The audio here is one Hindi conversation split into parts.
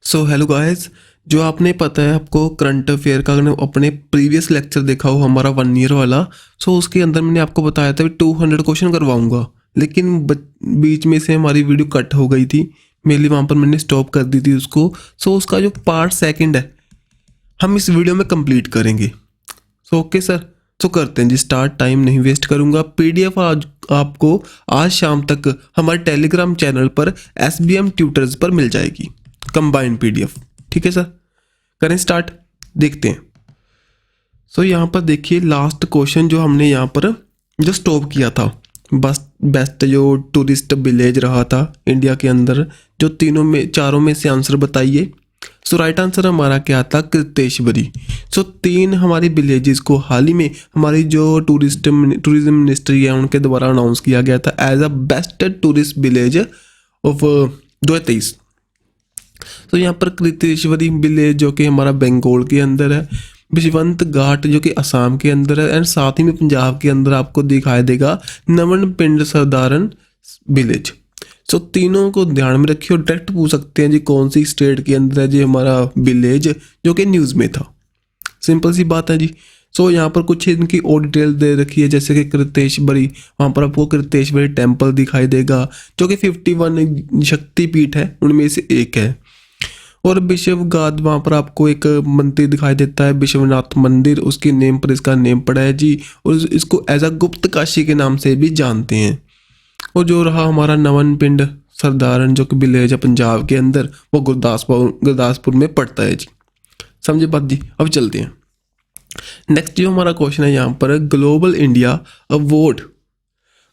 सो हेलो गाइस, जो आपने पता है आपको करंट अफेयर का, अगर अपने प्रीवियस लेक्चर देखा हो हमारा 1 ईयर वाला, सो उसके अंदर मैंने आपको बताया था 200 क्वेश्चन करवाऊंगा। लेकिन बीच में से हमारी वीडियो कट हो गई थी, मेनली वहाँ पर मैंने स्टॉप कर दी थी उसको। सो उसका जो पार्ट सेकंड है हम इस वीडियो में कंप्लीट करेंगे। सो ओके सर, तो करते हैं जी स्टार्ट। टाइम नहीं वेस्ट करूंगा। पीडीएफ आज आपको आज शाम तक हमारे टेलीग्राम चैनल पर SBM ट्यूटर्स पर मिल जाएगी, कंबाइंड पीडीएफ। ठीक है सर, करें स्टार्ट, देखते हैं। सो यहाँ पर देखिए लास्ट क्वेश्चन जो हमने यहाँ पर जो स्टॉप किया था, बस बेस्ट जो टूरिस्ट विलेज रहा था इंडिया के अंदर, जो चारों में से आंसर बताइए। सो राइट आंसर हमारा क्या था? कृतेश्वरी। सो 3 हमारी विलेजेस को हाल ही में हमारी जो टूरिज्म मिनिस्ट्री है उनके द्वारा अनाउंस किया गया था as a best tourist village of 2023। तो यहाँ पर कृतेश्वरी विलेज जो कि हमारा बंगाल के अंदर है, विश्वंत घाट जो कि असम के अंदर है, एंड साथ ही में पंजाब के अंदर आपको दिखाई देगा नवन पिंड सरदारन विलेज। सो तीनों को ध्यान में रखिए और डायरेक्ट पूछ सकते हैं जी कौन सी स्टेट के अंदर है जी हमारा विलेज जो कि न्यूज़ में था। सिंपल सी बात है जी। सो यहाँ पर कुछ इनकी और डिटेल दे रखी है, जैसे कि कृतेश्वरी, वहाँ पर आपको कृतेश्वरी टेम्पल दिखाई देगा जो कि 51 शक्तिपीठ है उनमें से एक है। और विश्वगाद, वहाँ पर आपको एक मंदिर दिखाई देता है विश्वनाथ मंदिर, उसके नेम पर इसका नेम पड़ा है जी, और इसको एज अ गुप्त काशी के नाम से भी जानते हैं। और जो रहा हमारा नवन पिंड सरदारन जो कि विलेज है पंजाब के अंदर, वो गुरदासपुर में पड़ता है जी। समझे बात जी। अब चलते हैं नेक्स्ट। जो हमारा क्वेश्चन है यहाँ पर, ग्लोबल इंडिया अवार्ड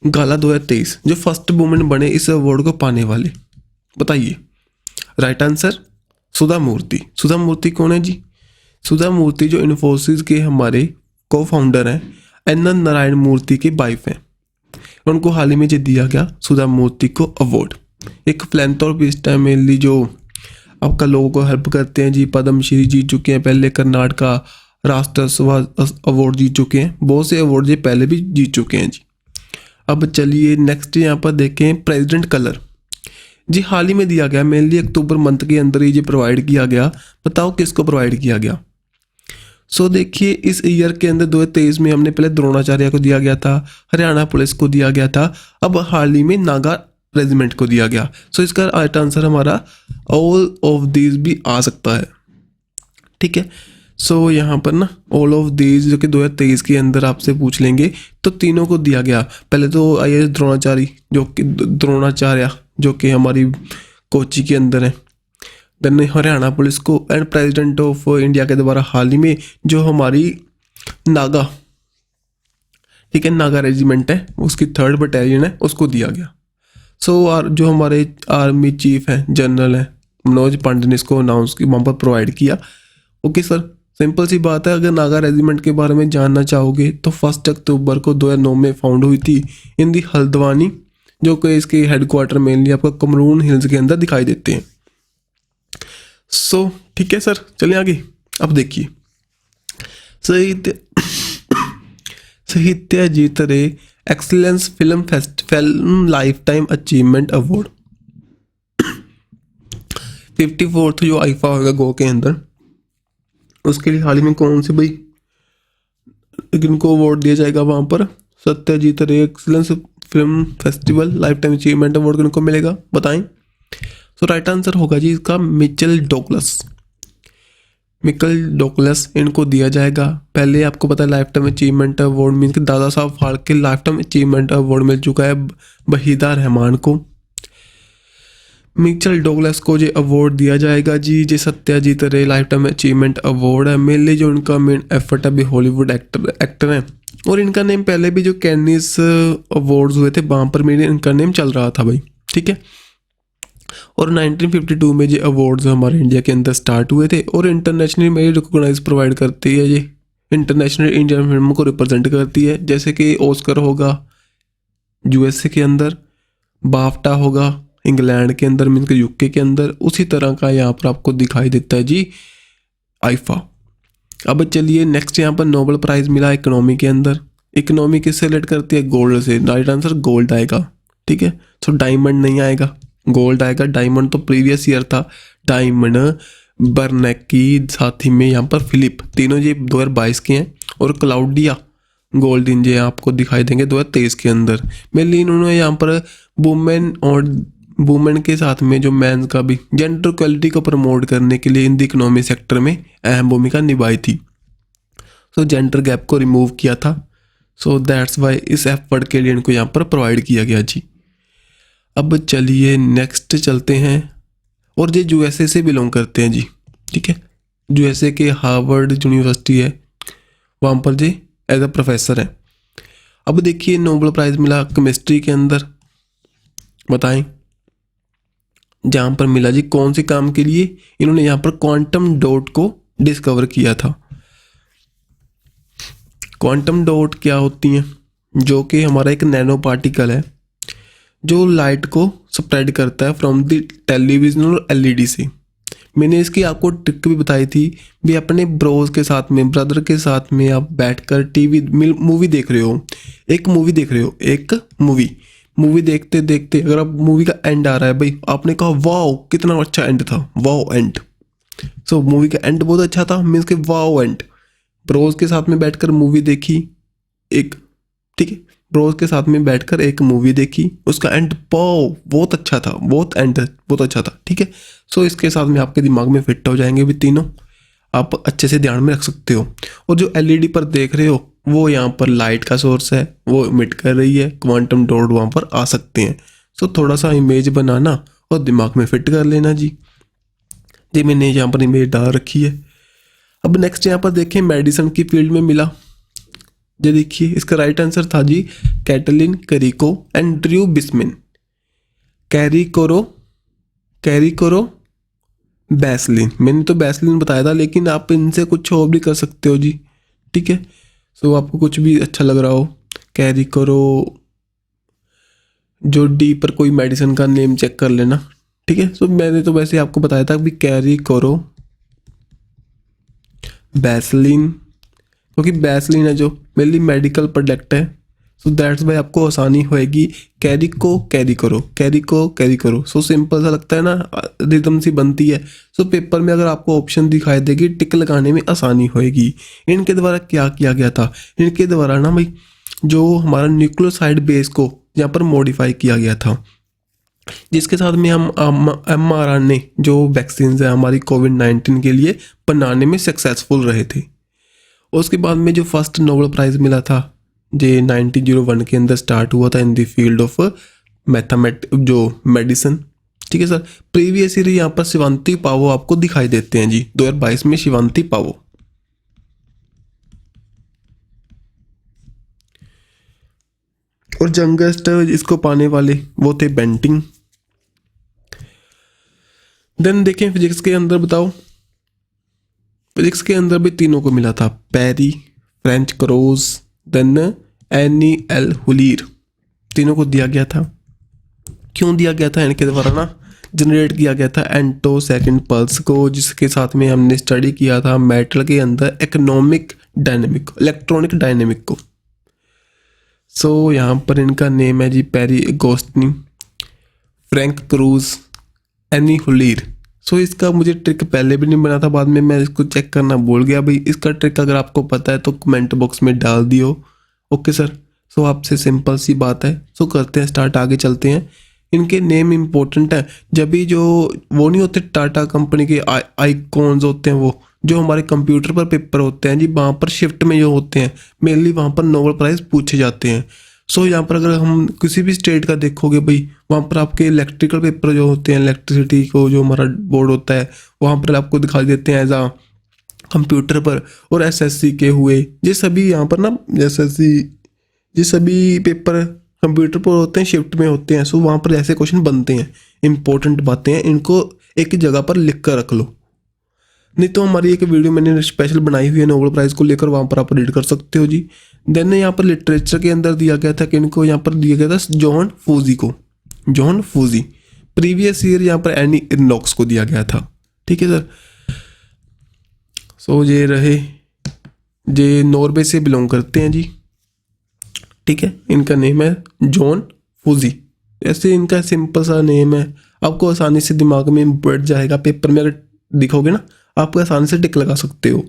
गाला 2023 जो फर्स्ट वुमेन बने इस अवार्ड को पाने वाले, बताइए। राइट आंसर सुधा मूर्ति। सुधा मूर्ति कौन है जी? सुधा मूर्ति जो इन्फोसिस के हमारे को फाउंडर हैं, NN नारायण मूर्ति की वाइफ हैं। उनको हाल ही में जो दिया गया सुधा मूर्ति को अवार्ड। एक फिलैंथ्रोपिस्ट है मेनली, जो आपका लोगों को हेल्प करते हैं जी। पद्मश्री जीत चुके हैं पहले, कर्नाटका राष्ट्र सभा अवार्ड जीत चुके हैं, बहुत से अवार्ड ये पहले भी जीत चुके हैं जी। अब चलिए नेक्स्ट यहाँ पर देखें, प्रेसिडेंट कलर जी हाल ही में दिया गया, मेनली अक्टूबर मंथ के अंदर ही ये प्रोवाइड किया गया। बताओ किसको प्रोवाइड किया गया? सो देखिए इस ईयर के अंदर 2023 में हमने पहले द्रोणाचार्य को दिया गया था, हरियाणा पुलिस को दिया गया था, अब हाल ही में नागा रेजिमेंट को दिया गया। सो इसका राइट आंसर हमारा ऑल ऑफ दीज भी आ सकता है। ठीक है, सो यहाँ पर ना ऑल ऑफ दीज जो कि 2023 के अंदर आपसे पूछ लेंगे, तो तीनों को दिया गया। पहले तो IAS द्रोणाचार्य जो कि हमारी कोची के अंदर है, देन हरियाणा पुलिस को, एंड प्रेसिडेंट ऑफ इंडिया के द्वारा हाल ही में जो हमारी नागा, ठीक है, नागा रेजिमेंट है उसकी 3rd बटालियन है उसको दिया गया। सो जो हमारे आर्मी चीफ हैं, जनरल हैं मनोज पांडे ने इसको अनाउंस की वहाँ पर प्रोवाइड किया। ओके सर, सिंपल सी बात है। अगर नागा रेजिमेंट के बारे में जानना चाहोगे तो 1 अक्टूबर को 2009 में फाउंड हुई थी इन दी हल्द्वानी, जो कि इसके हेडक्वार्टर मेनली आपको कमरून हिल्स के अंदर दिखाई देते हैं। सो ठीक है सर, चलिए आगे। अब देखिए साहित्य जीत रे excellence film life time achievement award 54th जो आईफा होगा गो के अंदर, उसके लिए हाल ही में कौन से भाई इनको अवार्ड दिया जाएगा वहाँ पर? सत्यजीत रे excellence film festival life time achievement award किनको मिलेगा, बताएं। सो राइट आंसर होगा जी इसका मिचेल डोगलस इनको दिया जाएगा। पहले आपको पता है life time achievement award means कि Dada Saheb Phalke life time achievement award मिल चुका है वहीदा रहमान को। मिचेल डोगलस को जो अवार्ड दिया जाएगा जी सत्यजीत रे लाइफ टाइम अचीवमेंट अवार्ड है। मेनली जो उनका मेन एफर्ट है हॉलीवुड एक्टर हैं, और इनका नेम पहले भी जो कैनिस अवार्ड्स हुए थे वहाँ पर मेरे इनका नेम चल रहा था भाई। ठीक है, और 1952 में ये अवार्ड्स हमारे इंडिया के अंदर स्टार्ट हुए थे, और इंटरनेशनली में रिकॉग्नाइज प्रोवाइड करती है, ये इंटरनेशनल इंडियन फिल्म को रिप्रेजेंट करती है। जैसे कि ऑस्कर होगा USA के अंदर, बाफ्टा होगा इंग्लैंड के अंदर मीन्स के UK के अंदर, उसी तरह का यहाँ पर आपको दिखाई देता है जी आईफा। अब चलिए नेक्स्ट, यहाँ पर नोबेल प्राइज़ मिला इकोनॉमी के अंदर। इकोनॉमी किससे रिलेट करती है? गोल्ड से। राइट आंसर गोल्ड आएगा। ठीक है, सो डायमंड नहीं आएगा। गोल्ड आएगा। डायमंड तो प्रीवियस ईयर था, डायमंड, बर्नेकी, साथ ही में यहाँ पर फिलिप, तीनों ये 2022 के हैं। और क्लाउडिया गोल्ड इन ये आपको दिखाई देंगे 2023 के अंदर। मेनली इन्होंने यहाँ पर वुमेन और वुमेन के साथ में जो मैन का भी जेंडर इक्वलिटी को प्रमोट करने के लिए इन द इकोनॉमी सेक्टर में अहम भूमिका निभाई थी। सो जेंडर गैप को रिमूव किया था। सो दैट्स वाई इस एफर्ट के लिए इनको यहाँ पर प्रोवाइड किया गया जी। अब चलिए नेक्स्ट चलते हैं। और ये यूएसए से बिलोंग करते हैं जी, ठीक है। यूएसए के हार्वर्ड यूनिवर्सिटी है, वहाँ पर जी एज अ प्रोफेसर है। अब देखिए नोबेल प्राइज़ मिला केमिस्ट्री के अंदर, बताएं जहाँ पर मिला जी कौन से काम के लिए। इन्होंने यहाँ पर क्वांटम डॉट को डिस्कवर किया था। क्वांटम डॉट क्या होती हैं, जो कि हमारा एक नैनो पार्टिकल है जो लाइट को स्प्रेड करता है फ्रॉम द टेलीविजन और एलईडी से। मैंने इसकी आपको ट्रिक भी बताई थी भी, अपने ब्रोज के साथ में, ब्रदर के साथ में आप बैठकर टीवी मूवी देख रहे हो, एक मूवी देखते देखते अगर आप मूवी का एंड आ रहा है भाई, आपने कहा वाओ कितना अच्छा एंड था, वाओ एंड। सो मूवी का एंड बहुत अच्छा था, मीन्स के वाओ एंड। ब्रोज के साथ में बैठकर मूवी देखी एक, ठीक है, ब्रोज के साथ में बैठकर एक मूवी देखी, उसका एंड बहुत अच्छा था, बहुत एंड बहुत अच्छा था, ठीक है। सो इसके साथ में आपके दिमाग में फिट हो जाएंगे भी तीनों, आप अच्छे से ध्यान में रख सकते हो। और जो एलईडी पर देख रहे हो वो यहाँ पर लाइट का सोर्स है, वो इमिट कर रही है, क्वांटम डॉट वहाँ पर आ सकते हैं। सो थोड़ा सा इमेज बनाना और दिमाग में फिट कर लेना जी। जी मैंने यहाँ पर इमेज डाल रखी है। अब नेक्स्ट यहाँ पर देखें मेडिसिन की फील्ड में मिला, ये देखिए इसका राइट आंसर था जी कैटलिन करिको एंड ड्रू बिस्मिन। कैरिकोरो बैसलिन, मैंने तो बैसलिन बताया था, लेकिन आप इनसे कुछ और भी कर सकते हो जी, ठीक है। सो आपको कुछ भी अच्छा लग रहा हो, कैरिकोरो, जो डी पर कोई मेडिसिन का नेम चेक कर लेना, ठीक है। सो मैंने तो वैसे आपको बताया था कि कैरिकोरो बैसलिन, क्योंकि बैसलिन है जो मेनली मेडिकल प्रोडक्ट है। सो दैट्स वाई आपको आसानी होएगी, कैरी करो। सो सिंपल सा लगता है ना, रिदम सी बनती है। सो पेपर में अगर आपको ऑप्शन दिखाई देगी, टिक लगाने में आसानी होएगी। इनके द्वारा क्या किया गया था, इनके द्वारा ना भाई जो हमारा न्यूक्लियोसाइड बेस को यहाँ पर मॉडिफाई किया गया था, जिसके साथ में हम mRNA जो वैक्सीन है हमारी कोविड-19 के लिए बनाने में सक्सेसफुल रहे थे। उसके बाद में जो फर्स्ट नोबेल प्राइज़ मिला था जे 1901 के अंदर स्टार्ट हुआ था इन द फील्ड ऑफ जो मेडिसिन, ठीक है सर। प्रीवियस ईयर यहाँ पर शिवांती पावो आपको दिखाई देते हैं जी, 2022 में शिवांती पावो। और यंगेस्ट इसको पाने वाले वो थे बेंटिंग। देन देखें फिजिक्स के अंदर, बताओ फिजिक्स के अंदर भी तीनों को मिला था, Pierre, Ferenc Krausz, then Anne L'Huillier, तीनों को दिया गया था। क्यों दिया गया था, इनके द्वारा ना जनरेट किया गया था एंटो सेकंड पल्स को, जिसके साथ में हमने स्टडी किया था मेटल के अंदर इलेक्ट्रॉनिक डायनेमिक को। सो यहाँ पर इनका नेम है जी पेरी अगोस्टिनी, फ्रैंक क्रूज, एनी हुलीर। सो इसका मुझे ट्रिक पहले भी नहीं बना था, बाद में मैं इसको चेक करना भूल गया भाई। इसका ट्रिक अगर आपको पता है तो कमेंट बॉक्स में डाल दियो, ओके सर। सो आपसे सिंपल सी बात है। सो करते हैं स्टार्ट, आगे चलते हैं। इनके नेम इंपॉर्टेंट है, जब भी जो वो नहीं होते टाटा कंपनी के आइकॉन्स होते हैं, वो जो हमारे कंप्यूटर पर पेपर होते हैं जी, वहाँ पर शिफ्ट में जो होते हैं मेनली वहाँ पर नोबेल प्राइज़ पूछे जाते हैं। सो यहाँ पर अगर हम किसी भी स्टेट का देखोगे भाई, वहाँ पर आपके इलेक्ट्रिकल पेपर जो होते हैं, इलेक्ट्रिसिटी को जो हमारा बोर्ड होता है वहाँ पर आपको दिखाई देते हैं एज आ कंप्यूटर पर। और एसएससी के हुए ये सभी यहाँ पर ना, एसएससी ये सभी पेपर कंप्यूटर पर होते हैं, शिफ्ट में होते हैं। सो वहाँ पर ऐसे क्वेश्चन बनते हैं, इंपॉर्टेंट बातें हैं, इनको एक जगह पर लिख कर रख लो। नहीं तो हमारी एक वीडियो मैंने स्पेशल बनाई हुई है नोबेल प्राइज़ को लेकर, वहाँ पर आप रीड कर सकते हो जी। देन यहाँ पर लिटरेचर के अंदर दिया गया था कि इनको यहाँ पर दिया गया था जॉन फूजी। प्रीवियस ईयर यहाँ पर एनी इनलॉक्स को दिया गया था, ठीक है सर। सो ये रहे, ये नॉर्वे से बिलोंग करते हैं जी, ठीक है। इनका नेम है जॉन फूजी, ऐसे इनका सिंपल सा नेम है, आपको आसानी से दिमाग में बैठ जाएगा, पेपर में अगर दिखोगे ना आप आसानी से टिक लगा सकते हो।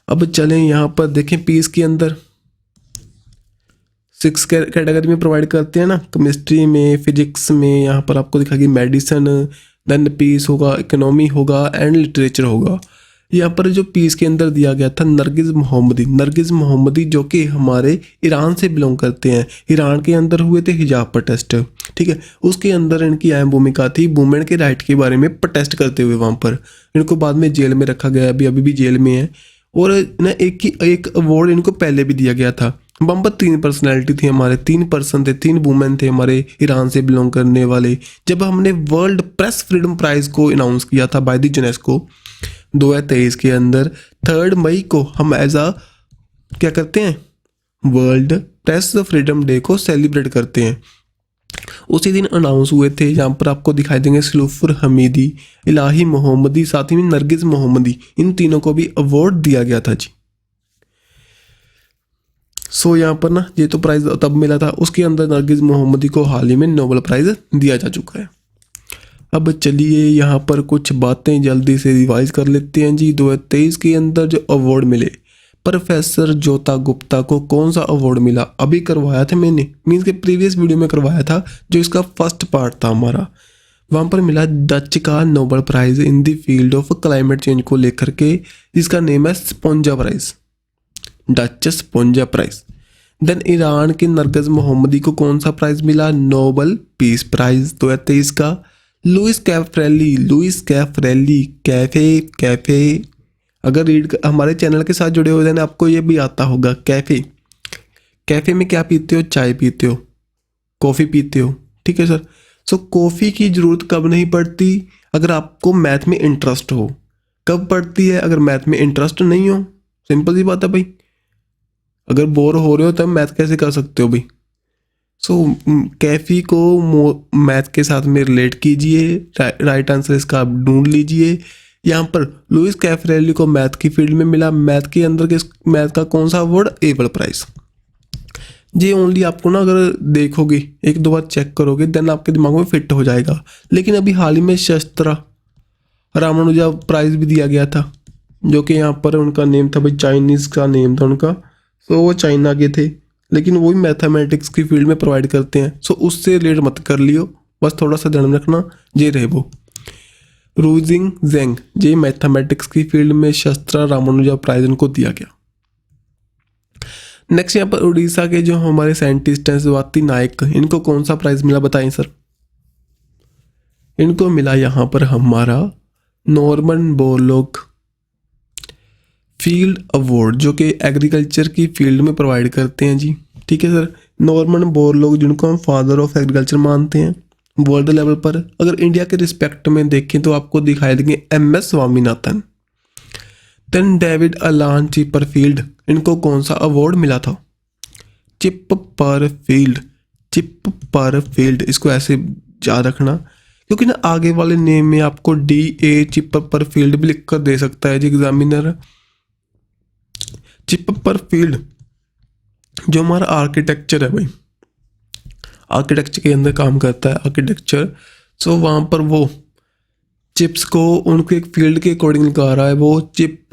अब चलें यहाँ पर देखें पीस के अंदर 6 कैटेगरी में प्रोवाइड करते हैं ना, केमिस्ट्री में, फिजिक्स में, यहाँ पर आपको दिखाएगी मेडिसिन, देन पीस होगा, इकोनॉमी होगा एंड लिटरेचर होगा। यहाँ पर जो पीस के अंदर दिया गया था नरगिस मोहम्मदी जो कि हमारे ईरान से बिलोंग करते हैं। ईरान के अंदर हुए थे हिजाब प्रोटेस्ट, ठीक है, उसके अंदर इनकी अहम भूमिका थी वुमेन के राइट के बारे में प्रोटेस्ट करते हुए। वहाँ पर इनको बाद में जेल में रखा गया, अभी भी जेल में है। और ना एक अवार्ड इनको पहले भी दिया गया था। वहाँ पर 3 पर्सनैलिटी थी हमारे, 3 पर्सन थे, 3 वुमेन थे हमारे ईरान से बिलोंग करने वाले। जब हमने वर्ल्ड प्रेस फ्रीडम प्राइज़ को अनाउंस किया था बाय द यूनेस्को 2023 के अंदर, 3 मई को हम एज आ क्या करते हैं, वर्ल्ड प्रेस फ्रीडम डे को सेलिब्रेट करते हैं। उसी दिन अनाउंस हुए थे। यहाँ पर आपको दिखाई देंगे सलूफुर हमीदी, इलाही मोहम्मदी, साथ ही में नरगिस मोहम्मदी, इन तीनों को भी अवार्ड दिया गया था जी। सो यहाँ पर ना ये तो प्राइज़ तब मिला था, उसके अंदर नरगिस मोहम्मदी को हाल ही में नोबेल प्राइज़ दिया जा चुका है। अब चलिए यहाँ पर कुछ बातें जल्दी से रिवाइज कर लेते हैं जी। 2023 के अंदर जो अवार्ड मिले, प्रोफेसर ज्योता गुप्ता को कौन सा अवार्ड मिला, अभी करवाया था मैंने, मीन्स के प्रीवियस वीडियो में करवाया था जो इसका फर्स्ट पार्ट था हमारा। वहाँ पर मिला डच का Nobel prize in the field of climate change को लेकर के, जिसका नेम है Spinoza prize, Dutch Spinoza prize. Then Iran के नरगिस मोहम्मदी को कौन सा प्राइज़ मिला, नोबेल पीस प्राइज़ 2023 का। लुइस कैफरेली कैफे अगर रीड हमारे चैनल के साथ जुड़े हुए हैं आपको ये भी आता होगा। कैफे में क्या पीते हो, चाय पीते हो, कॉफ़ी पीते हो, ठीक है सर। सो कॉफ़ी की ज़रूरत कब नहीं पड़ती, अगर आपको मैथ में इंटरेस्ट हो। कब पड़ती है, अगर मैथ में इंटरेस्ट नहीं हो, सिंपल सी बात है भाई। अगर बोर हो रहे हो तब मैथ कैसे कर सकते हो भाई। सो कैफ़ी को मैथ के साथ में रिलेट कीजिए, राइट आंसर इसका आप ढूंढ लीजिए। यहाँ पर लुइस कैफरेली को मैथ की फील्ड में मिला, मैथ के अंदर के मैथ का कौन सा अवार्ड, एबल प्राइज़। ये ओनली आपको ना अगर देखोगे 1-2 बार चेक करोगे देन आपके दिमाग में फिट हो जाएगा। लेकिन अभी हाल ही में शस्त्रा रामानुजा प्राइज़ भी दिया गया था, जो कि यहाँ पर उनका नेम था भाई, चाइनीज़ का नेम था उनका। सो वो चाइना के थे, लेकिन वो भी मैथमेटिक्स की फील्ड में प्रोवाइड करते हैं। सो उससे रिलेट मत कर लियो, बस थोड़ा सा ध्यान रखना। ये रहे वो रूजिंग जेंग, ये मैथमेटिक्स की फील्ड में शस्त्रा रामानुजा प्राइज़ उनको दिया गया। नेक्स्ट यहाँ पर उड़ीसा के जो हमारे साइंटिस्ट हैं स्वाति नायक, इनको कौन सा प्राइज़ मिला बताएं सर। इनको मिला यहाँ पर हमारा नॉर्मन बोरलॉग फील्ड अवार्ड, जो कि एग्रीकल्चर की फील्ड में प्रोवाइड करते हैं जी, ठीक है सर। नॉर्मन बोरलॉग जिनको हम फादर ऑफ एग्रीकल्चर मानते हैं वर्ल्ड लेवल पर। अगर इंडिया के रिस्पेक्ट में देखें तो आपको दिखाई देंगे MS स्वामीनाथन। देन डेविड अलान चिपरफील्ड, इनको कौन सा अवार्ड मिला था, चिपरफील्ड, इसको ऐसे याद रखना क्योंकि ना आगे वाले नेम में आपको DA चिपरफील्ड भी लिख कर दे सकता है जी एग्जामिनर। चिपरफील्ड जो हमारा आर्किटेक्चर है भाई, आर्किटेक्चर के अंदर काम करता है आर्किटेक्चर। सो वहाँ पर वो चिप्स को उनके एक फील्ड के अकॉर्डिंग लगा रहा है, वो चिप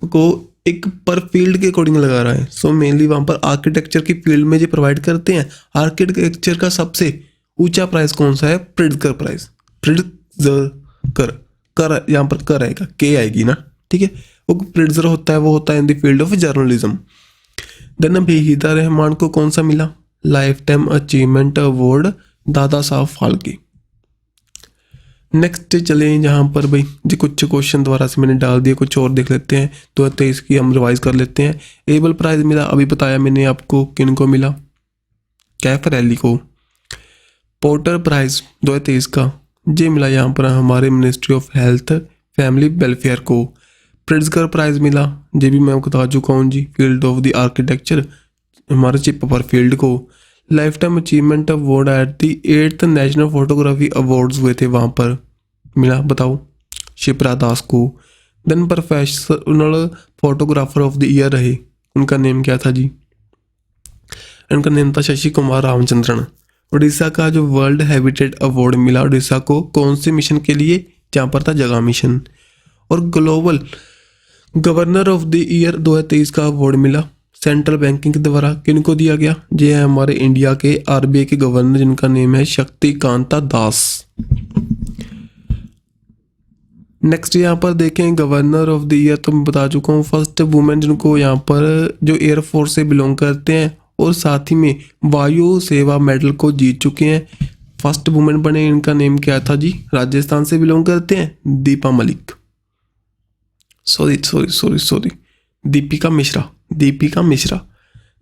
को एक पर फील्ड के अकॉर्डिंग लगा रहा है। सो मेनली वहाँ पर आर्किटेक्चर की फील्ड में जो प्रोवाइड करते हैं। आर्किटेक्चर का सबसे ऊंचा प्राइस कौन सा है, प्रिट्जकर प्राइज, कर यहाँ पर कर आएगा, के आएगी ना, ठीक है। वो प्रिट्जर होता है, वो होता है in the field of journalism. Then Abhihita Rahman को कौन सा मिला, लाइफ टाइम अचीवमेंट अवार्ड दादा साहब फाल्के। नेक्स्ट चले जहाँ पर भाई जी कुछ क्वेश्चन दोबारा से मैंने डाल दिए, कुछ और देख लेते हैं। 2023 की हम रिवाइज कर लेते हैं। एबल प्राइज मिला, अभी बताया मैंने आपको किन को मिला, कैफरेली को। पोर्टर प्राइज 2023 का ये मिला यहाँ पर हमारे ministry of health family welfare को। प्रिट्जकर प्राइज मिला, ये भी मैं बता चुका हूँ जी, फील्ड ऑफ द आर्किटेक्चर हमारे चिपरफील्ड को। Life time achievement award at the 8th national photography awards हुए थे, वहाँ पर मिला, बताओ, शिप्रा दास को। Then professional photographer of the year रहे, उनका नेम क्या था जी, उनका नेम था शशि कुमार रामचंद्रन। उड़ीसा का जो वर्ल्ड हैबिटेट अवार्ड मिला उड़ीसा को कौन से मिशन के लिए, जहाँ पर था जगह मिशन। और global governor of the year 2023 का अवार्ड मिला सेंट्रल बैंकिंग के द्वारा किनको दिया गया, ये है हमारे इंडिया के आरबीआई के गवर्नर जिनका नेम है शक्तिकांता दास। नेक्स्ट यहाँ पर देखें गवर्नर ऑफ द ईयर तो मैं बता चुका हूँ, फर्स्ट वुमेन जिनको यहाँ पर जो एयरफोर्स से बिलोंग करते हैं और साथ ही में वायु सेवा मेडल को जीत चुके हैं। फर्स्ट वुमेन बने, इनका नेम क्या था जी, राजस्थान से बिलोंग करते हैं Deepa Malik, sorry Deepika Mishra.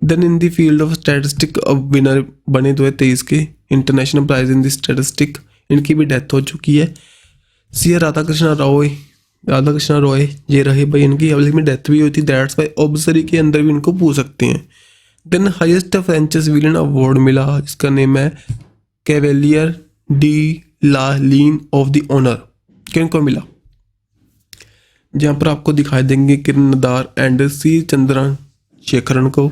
Then in the field of statistic winner बने 2023 के international prize in the statistic, इनकी भी डेथ हो चुकी है। सी राधाकृष्ण रॉय ये रहे भाई, इनकी हाल ही में डेथ भी हुई थी, दैट्स वाई ऑब्जर्वरी के अंदर भी इनको पूछ सकते हैं। Then highest French civilian award मिला, इसका नेम है कैवेलियर डी ला लीन ऑफ द ऑनर, किनको मिला, जहाँ पर आपको दिखाई देंगे किरण नदार एंड सी चंद्रशेखरन को।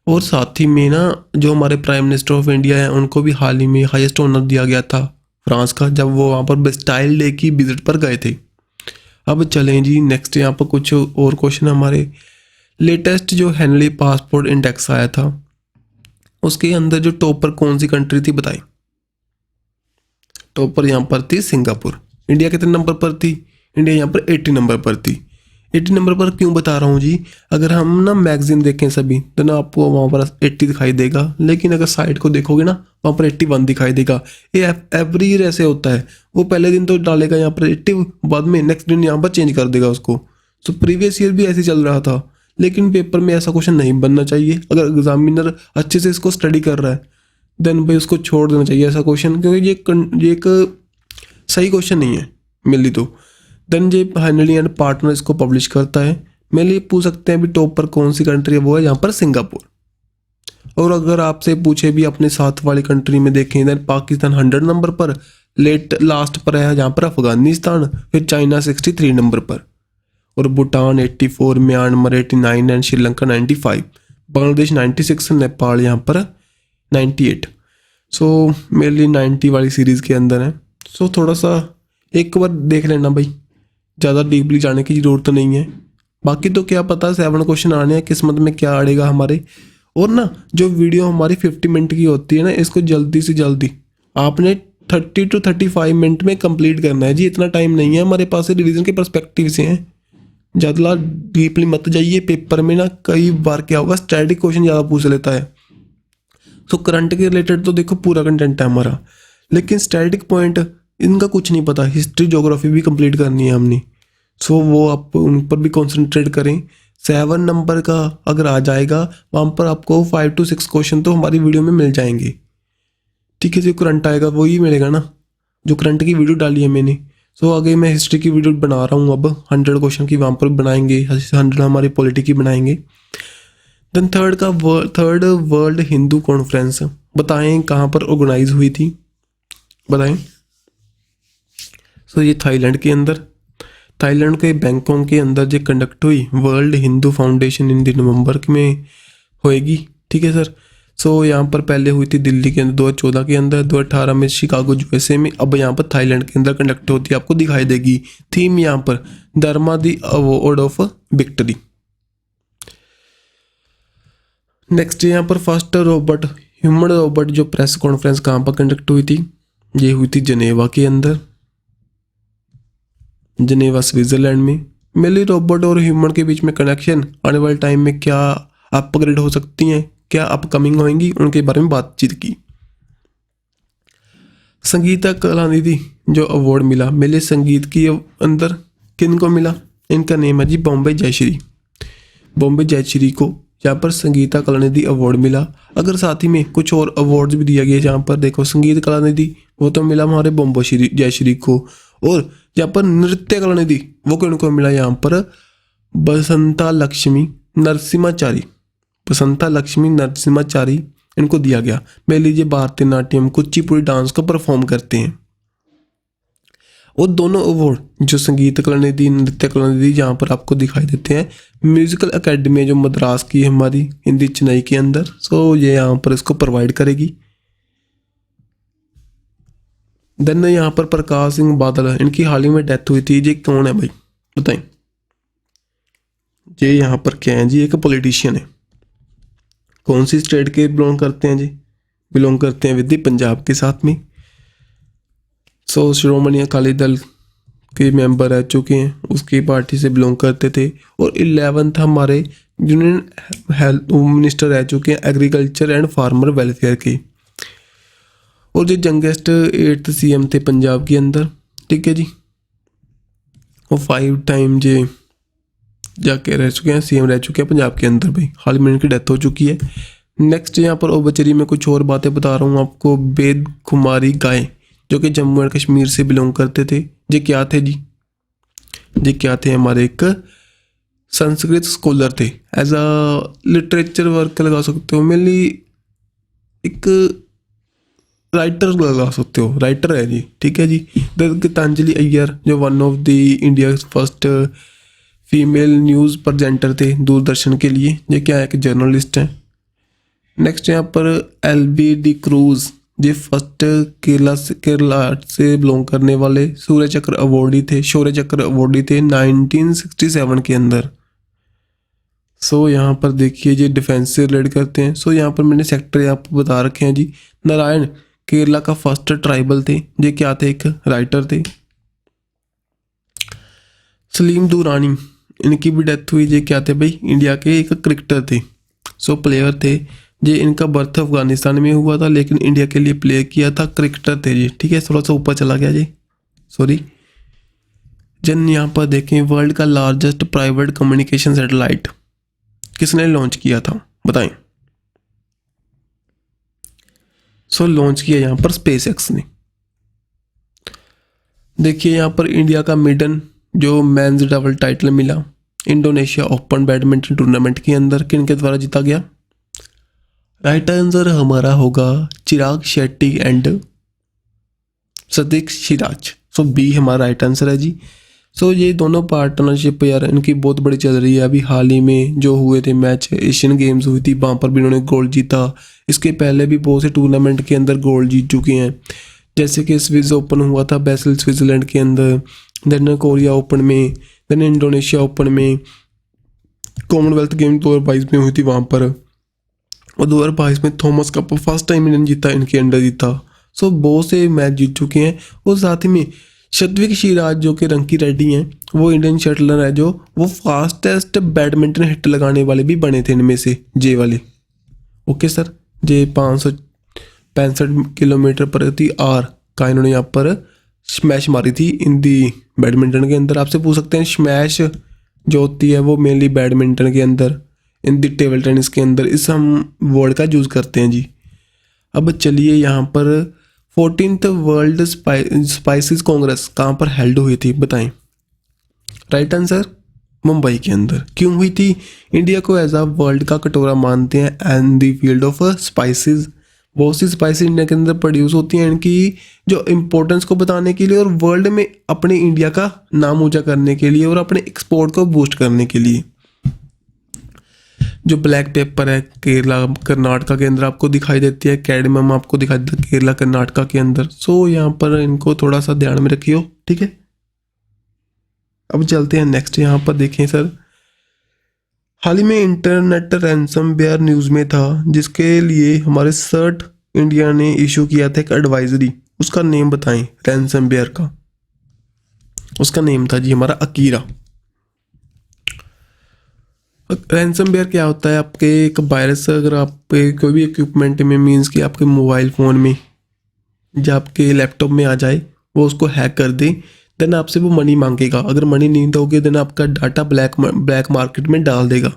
और साथ ही में ना जो हमारे प्राइम मिनिस्टर ऑफ इंडिया हैं उनको भी हाल ही में हाईएस्ट ऑनर दिया गया था फ्रांस का, जब वो वहाँ पर बेस्टाइल डे की विजिट पर गए थे। अब चलें जी नेक्स्ट, यहाँ पर कुछ और क्वेश्चन हमारे। लेटेस्ट जो हेनली पासपोर्ट इंडेक्स आया था उसके अंदर जो टॉपर कौन सी कंट्री थी बताएं। टॉपर यहाँ पर थी सिंगापुर। इंडिया कितने नंबर पर थी, इंडिया यहाँ पर 80 नंबर पर थी। 80 नंबर पर क्यों बता रहा हूँ जी, अगर हम ना मैगजीन देखें सभी तो ना आपको वहाँ पर 80 दिखाई देगा, लेकिन अगर साइट को देखोगे ना वहाँ पर 81 दिखाई देगा। ये एवरी ईयर ऐसे होता है, वो पहले दिन तो डालेगा यहाँ पर 80, बाद में नेक्स्ट दिन यहाँ पर चेंज कर देगा उसको। तो प्रीवियस ईयर भी ऐसे चल रहा था, लेकिन पेपर में ऐसा क्वेश्चन नहीं बनना चाहिए। अगर एग्जामिनर अच्छे से इसको स्टडी कर रहा है देन भाई उसको छोड़ देना चाहिए ऐसा क्वेश्चन, क्योंकि ये एक सही क्वेश्चन नहीं है मेनली। तो then J Henley and partner इसको पब्लिश करता है। मेनली पूछ सकते हैं अभी टॉप पर कौन सी कंट्री है, वो है यहाँ पर सिंगापुर। और अगर आपसे पूछे भी अपने साथ वाली कंट्री में देखें देन पाकिस्तान 100 नंबर पर, लास्ट पर है जहाँ पर अफगानिस्तान, फिर चाइना 63 नंबर पर, और भूटान 84, म्यांमार 89 एंड श्रीलंका 95, बांग्लादेश 96, नेपाल यहाँ पर 98। सो मेनली 90 वाली सीरीज़ के अंदर है। सो थोड़ा सा एक बार देख लेना भाई, ज़्यादा डीपली जाने की ज़रूरत तो नहीं है। बाकी तो क्या पता 7 क्वेश्चन आने हैं, किस्मत में क्या आएगा हमारे। और ना जो वीडियो हमारी 50 मिनट की होती है ना, इसको जल्दी से जल्दी आपने 30 to 35 मिनट में कंप्लीट करना है जी। इतना टाइम नहीं है हमारे पास, रिवीजन के पर्सपेक्टिव से हैं, ज़्यादा डीपली मत जाइए। पेपर में ना कई बार क्या होगा स्टैटिक क्वेश्चन ज़्यादा पूछ लेता है। सो करंट के रिलेटेड तो देखो पूरा कंटेंट है हमारा, लेकिन स्टैटिक पॉइंट इनका कुछ नहीं पता, हिस्ट्री ज्योग्राफी भी कंप्लीट करनी है हमने। सो वो आप उन पर भी कंसंट्रेट करें। 7 नंबर का अगर आ जाएगा वहाँ पर आपको 5 to 6 क्वेश्चन तो हमारी वीडियो में मिल जाएंगे, ठीक है। जो करंट आएगा वही मिलेगा ना, जो करंट की वीडियो डाली है मैंने। सो आगे मैं हिस्ट्री की वीडियो बना रहा हूँ, अब 100 क्वेश्चन की वहाँ पर बनाएंगे, 100 हमारी पॉलिटी की बनाएंगे। Then third world Hindu conference बताएं कहाँ पर ऑर्गेनाइज हुई थी, बताएं। सो ये थाईलैंड के अंदर, थाईलैंड के बैंकॉक के अंदर जो कंडक्ट हुई वर्ल्ड हिंदू फाउंडेशन इन नवंबर में होएगी, ठीक है सर। सो यहाँ पर पहले हुई थी दिल्ली के अंदर 2014 के अंदर, 2018 में शिकागो यूएसए में, अब यहाँ पर थाईलैंड के अंदर कंडक्ट होती है, आपको दिखाई देगी। थीम यहाँ पर धर्मा दी अवार्ड ऑफ विक्ट्री। नेक्स्ट यहाँ पर फर्स्ट ह्यूमन रोबोट जो प्रेस कॉन्फ्रेंस कहाँ पर कंडक्ट हुई थी, ये हुई थी जनेवा के अंदर, जनेवा स्विट्जरलैंड में। मेनली रोबोट और ह्यूमन के बीच में कनेक्शन आने वाले टाइम में क्या अपग्रेड हो सकती हैं, क्या अपकमिंग होंगी, उनके बारे में बातचीत की। संगीता कलानिधि जो अवार्ड मिला मेले संगीत के अंदर किन को मिला, इनका नेम है जी बॉम्बे जयश्री को यहाँ पर संगीता कलानिधि अवार्ड मिला। अगर साथ ही में कुछ और अवार्ड्स भी दिया गया जहाँ पर देखो संगीत कलानिधि वो तो मिला हमारे बॉम्बे जयश्री को, और यहाँ पर नृत्य कलानिधि वो किन को मिला, यहाँ पर बसंता लक्ष्मी नरसिम्हाचारी इनको दिया गया। मान लीजिए भारतीय नाट्यम कुचिपुड़ी डांस को परफॉर्म करते हैं। और दोनों अवार्ड जो संगीत कलानिधि नृत्य कलानिधि जहाँ पर आपको दिखाई देते हैं म्यूजिकल एकेडमी जो मद्रास की है हमारी हिंदी चेन्नई के अंदर, सो ये यहाँ पर इसको प्रोवाइड करेगी। देन यहाँ पर प्रकाश सिंह बादल, इनकी हाल ही में डेथ हुई थी। ये कौन है भाई बताएं? ये यहाँ पर क्या है जी? एक पॉलिटिशियन है। कौन सी स्टेट के बिलोंग करते हैं जी? बिलोंग करते हैं विद पंजाब के साथ में। सो श्रोमणी अकाली दल के मेंबर रह चुके हैं, उसकी पार्टी से बिलोंग करते थे। और 11th हमारे यूनियन हेल्थ मिनिस्टर रह चुके हैं एग्रीकल्चर एंड फार्मर वेलफेयर के। और जो यंगेस्ट 8th CM थे पंजाब के अंदर, ठीक है जी। वो 5 टाइम जे जाके रह चुके हैं, CM रह चुके हैं पंजाब के अंदर भाई। हाल में इनकी डेथ हो चुकी है। नेक्स्ट यहाँ पर ओबचरी में कुछ और बातें बता रहा हूँ आपको। वेद कुमारी गाय, जो कि जम्मू एंड कश्मीर से बिलोंग करते थे। ये क्या थे जी? ये क्या थे? हमारे एक संस्कृत स्कॉलर थे। एज अ लिटरेचर वर्क लगा सकते हो, मेनली एक राइटर लगा सकते हो, राइटर है जी, ठीक है जी। गीतांजलि अय्यर, जो one of the India first female news presenter थे दूरदर्शन के लिए। ये क्या है कि जर्नलिस्ट हैं। नेक्स्ट यहाँ पर LB डिक्रूज, ये फर्स्ट केरला से बिलोंग करने वाले शौर्य चक्र अवॉर्डी थे। 1967 के अंदर। सो यहाँ पर देखिए ये डिफेंस से रिलेट करते हैं। सो यहाँ पर मैंने सेक्टर आपको बता रखे हैं जी। नारायण केरला का फर्स्ट ट्राइबल थे। ये क्या थे? एक राइटर थे। सलीम दुरानी, इनकी भी डेथ हुई। ये क्या थे भाई? इंडिया के एक क्रिकेटर थे। सो प्लेयर थे। ये इनका बर्थ अफगानिस्तान में हुआ था, लेकिन इंडिया के लिए प्ले किया था। क्रिकेटर थे जी, ठीक है। थोड़ा सा ऊपर चला गया जी, सॉरी। जन यहाँ पर देखें, वर्ल्ड का लार्जेस्ट प्राइवेट कम्युनिकेशन सैटेलाइट किसने लॉन्च किया था बताएं? सो लॉन्च किया यहाँ पर SpaceX ने। देखिए यहाँ पर इंडिया का मिडन जो मेंस डबल टाइटल मिला इंडोनेशिया ओपन बैडमिंटन टूर्नामेंट के अंदर, किन के द्वारा जीता गया? राइट आंसर हमारा होगा Chirag Shetty and Sadiq Siraj. So B हमारा राइट आंसर है जी। सो ये दोनों पार्टनरशिप यार इनकी बहुत बड़ी चल रही है। अभी हाल ही में जो हुए थे मैच, एशियन गेम्स हुई थी, वहाँ पर भी इन्होंने गोल्ड जीता। इसके पहले भी बहुत से टूर्नामेंट के अंदर गोल्ड जीत चुके हैं, जैसे कि स्विस ओपन हुआ था बेसल स्विट्जरलैंड के अंदर, देन कोरिया ओपन में, देन इंडोनेशिया ओपन में, कॉमनवेल्थ गेम 2022 में हुई थी वहाँ पर, और 2022 में थॉमस कप फर्स्ट टाइम इन्होंने जीता, इनके अंडर जीता। सो बहुत से मैच जीत चुके हैं। और साथ ही में सत्विक सिराज जो कि रंकी रेड्डी हैं, वो इंडियन शटलर है जो वो फास्टेस्ट बैडमिंटन हिट लगाने वाले भी बने थे इनमें से, जे वाले। ओके सर, जे 565 किलोमीटर प्रति आवर का इन्होंने यहाँ पर स्मैश मारी थी इन दी बैडमिंटन के अंदर। आपसे पूछ सकते हैं स्मैश जो होती है वो मेनली बैडमिंटन के अंदर, इन दी टेबल टेनिस के अंदर इस हम वर्ड का यूज़ करते हैं जी। अब चलिए यहाँ पर 14th वर्ल्ड स्पाइसेस कांग्रेस कहाँ पर हेल्ड हुई थी बताएं? राइट आंसर मुंबई के अंदर। क्यों हुई थी? इंडिया को एज अ वर्ल्ड का कटोरा मानते हैं and the field of spices. बहुत सी स्पाइसेस इंडिया के अंदर प्रोड्यूस होती हैं, इनकी जो इम्पोर्टेंस को बताने के लिए और वर्ल्ड में अपने इंडिया का नाम ऊंचा करने के लिए और अपने एक्सपोर्ट को बूस्ट करने के लिए। जो ब्लैक पेपर है केरला कर्नाटका के अंदर आपको दिखाई देती है, कैडमम आपको दिखाई देता है केरला कर्नाटका के अंदर। सो यहाँ पर इनको थोड़ा सा ध्यान में रखियो, ठीक है। अब चलते हैं नेक्स्ट। यहाँ पर देखें सर, हाल ही में इंटरनेट रैंसमवेयर न्यूज़ में था, जिसके लिए हमारे सर्ट इंडिया ने इशू किया था एक एडवाइजरी। उसका नेम बताएं रैंसमवेयर का। उसका नेम था जी हमारा अकीरा। रैंसमवेयर क्या होता है? आपके एक वायरस अगर आप कोई भी इक्विपमेंट में, मींस कि आपके मोबाइल फ़ोन में या आपके लैपटॉप में आ जाए, वो उसको हैक कर दे, देन आपसे वो मनी मांगेगा। अगर मनी नहीं दोगे देन आपका डाटा ब्लैक मार्केट में डाल देगा।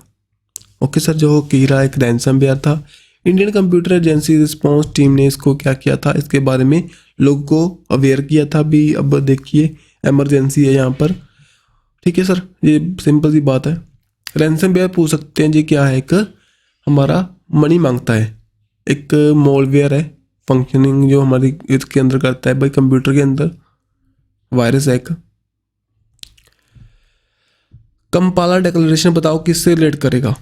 ओके सर, जो कीरा एक रैंसमवेयर था, Indian computer agency response team ने इसको क्या किया था, इसके बारे में लोगों को अवेयर किया था भी। अब देखिए इमरजेंसी है यहाँ पर, ठीक है सर, ये सिंपल सी बात है। रैंसमवेयर पूछ सकते हैं जी क्या है? एक हमारा मनी मांगता है, एक मॉलवेयर है फंक्शनिंग जो हमारी इसके अंदर करता है भाई, कंप्यूटर के अंदर वायरस है एक। कंपाला डिक्लेरेशन बताओ किससे रिलेट करेगा?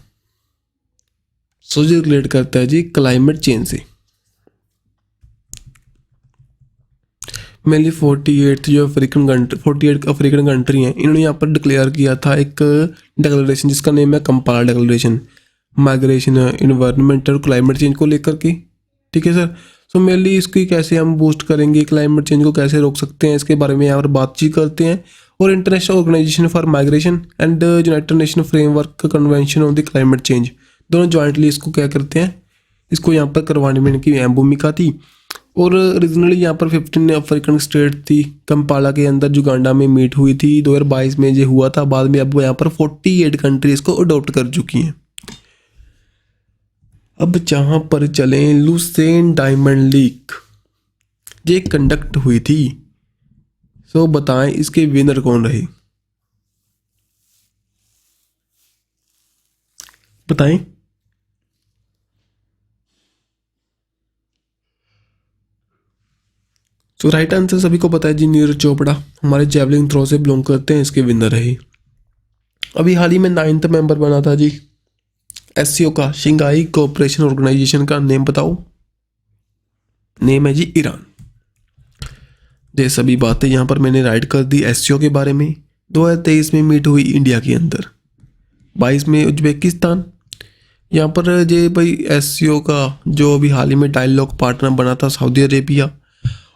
सो जी रिलेट करता है जी क्लाइमेट चेंज से। मेनली 48 जो अफ्रीकन कंट्री 48 अफ्रीकन कंट्री हैं, इन्होंने यहाँ पर डिक्लेयर किया था एक डिक्लेरेशन जिसका नेम है कंपाला डिक्लेरेशन, माइग्रेशन, इन्वायरमेंट और क्लाइमेट चेंज को लेकर के। ठीक है सर। सो मेनली इसकी कैसे हम बूस्ट करेंगे, क्लाइमेट चेंज को कैसे रोक सकते हैं, इसके बारे में यहाँ पर बातचीत करते हैं। और international organisation for migration and united nation framework convention on the climate change, दोनों जॉइंटली इसको क्या करते हैं, इसको यहाँ पर करवाने में इनकी अहम भूमिका थी। और रीजनली यहाँ पर 15 अफ्रीकन स्टेट थी कंपाला के अंदर, जुगांडा में मीट हुई थी 2022 में ये हुआ था। बाद में अब यहाँ पर 48 कंट्री इसको अडोप्ट कर चुकी हैं। अब जहाँ पर चलें, लुसेन डायमंड लीग ये कंडक्ट हुई थी। सो बताएं इसके विनर कौन रहे, बताएं। सो राइट आंसर सभी को पता है जी, नीरज चोपड़ा हमारे जेवलिन थ्रो से बिलोंग करते हैं, इसके विनर रहे। अभी हाल ही में 9th मेंबर बना था जी एससीओ का, शंघाई कोऑपरेशन ऑर्गेनाइजेशन का नेम बताओ। नेम है जी ईरान। ये सभी बातें यहाँ पर मैंने राइट कर दी एससीओ के बारे में। 2023 में मीट हुई इंडिया के अंदर, 22 में उज्बेकिस्तान। यहाँ पर ये भाई एससीओ का जो अभी हाल ही में डायलॉग पार्टनर बना था सऊदी अरेबिया।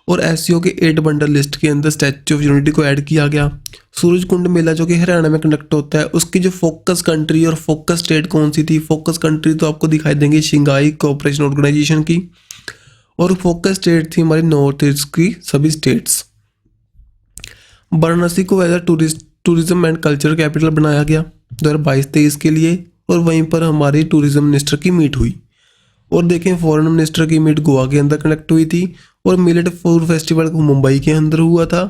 और एससीओ के 8 बंडल लिस्ट के अंदर स्टैच्यू ऑफ यूनिटी को ऐड किया गया। सूरज कुंड मेला जो कि हरियाणा में कंडक्ट होता है, उसकी जो फोकस कंट्री और फोकस स्टेट कौन सी थी, फोकस कंट्री तो आपको दिखाई देंगे शंघाई कोऑपरेशन ऑर्गेनाइजेशन की, और फोकस स्टेट थी हमारी नॉर्थ ईस्ट की सभी स्टेट्स। वाराणसी को as a tourism and culture capital बनाया गया 2022-23 के लिए, और वहीं पर हमारी टूरिज्म मिनिस्टर की मीट हुई। और देखें फॉरेन मिनिस्टर की मीट गोवा के अंदर कंडक्ट हुई थी, और मिलेट फूड फेस्टिवल मुंबई के अंदर हुआ था।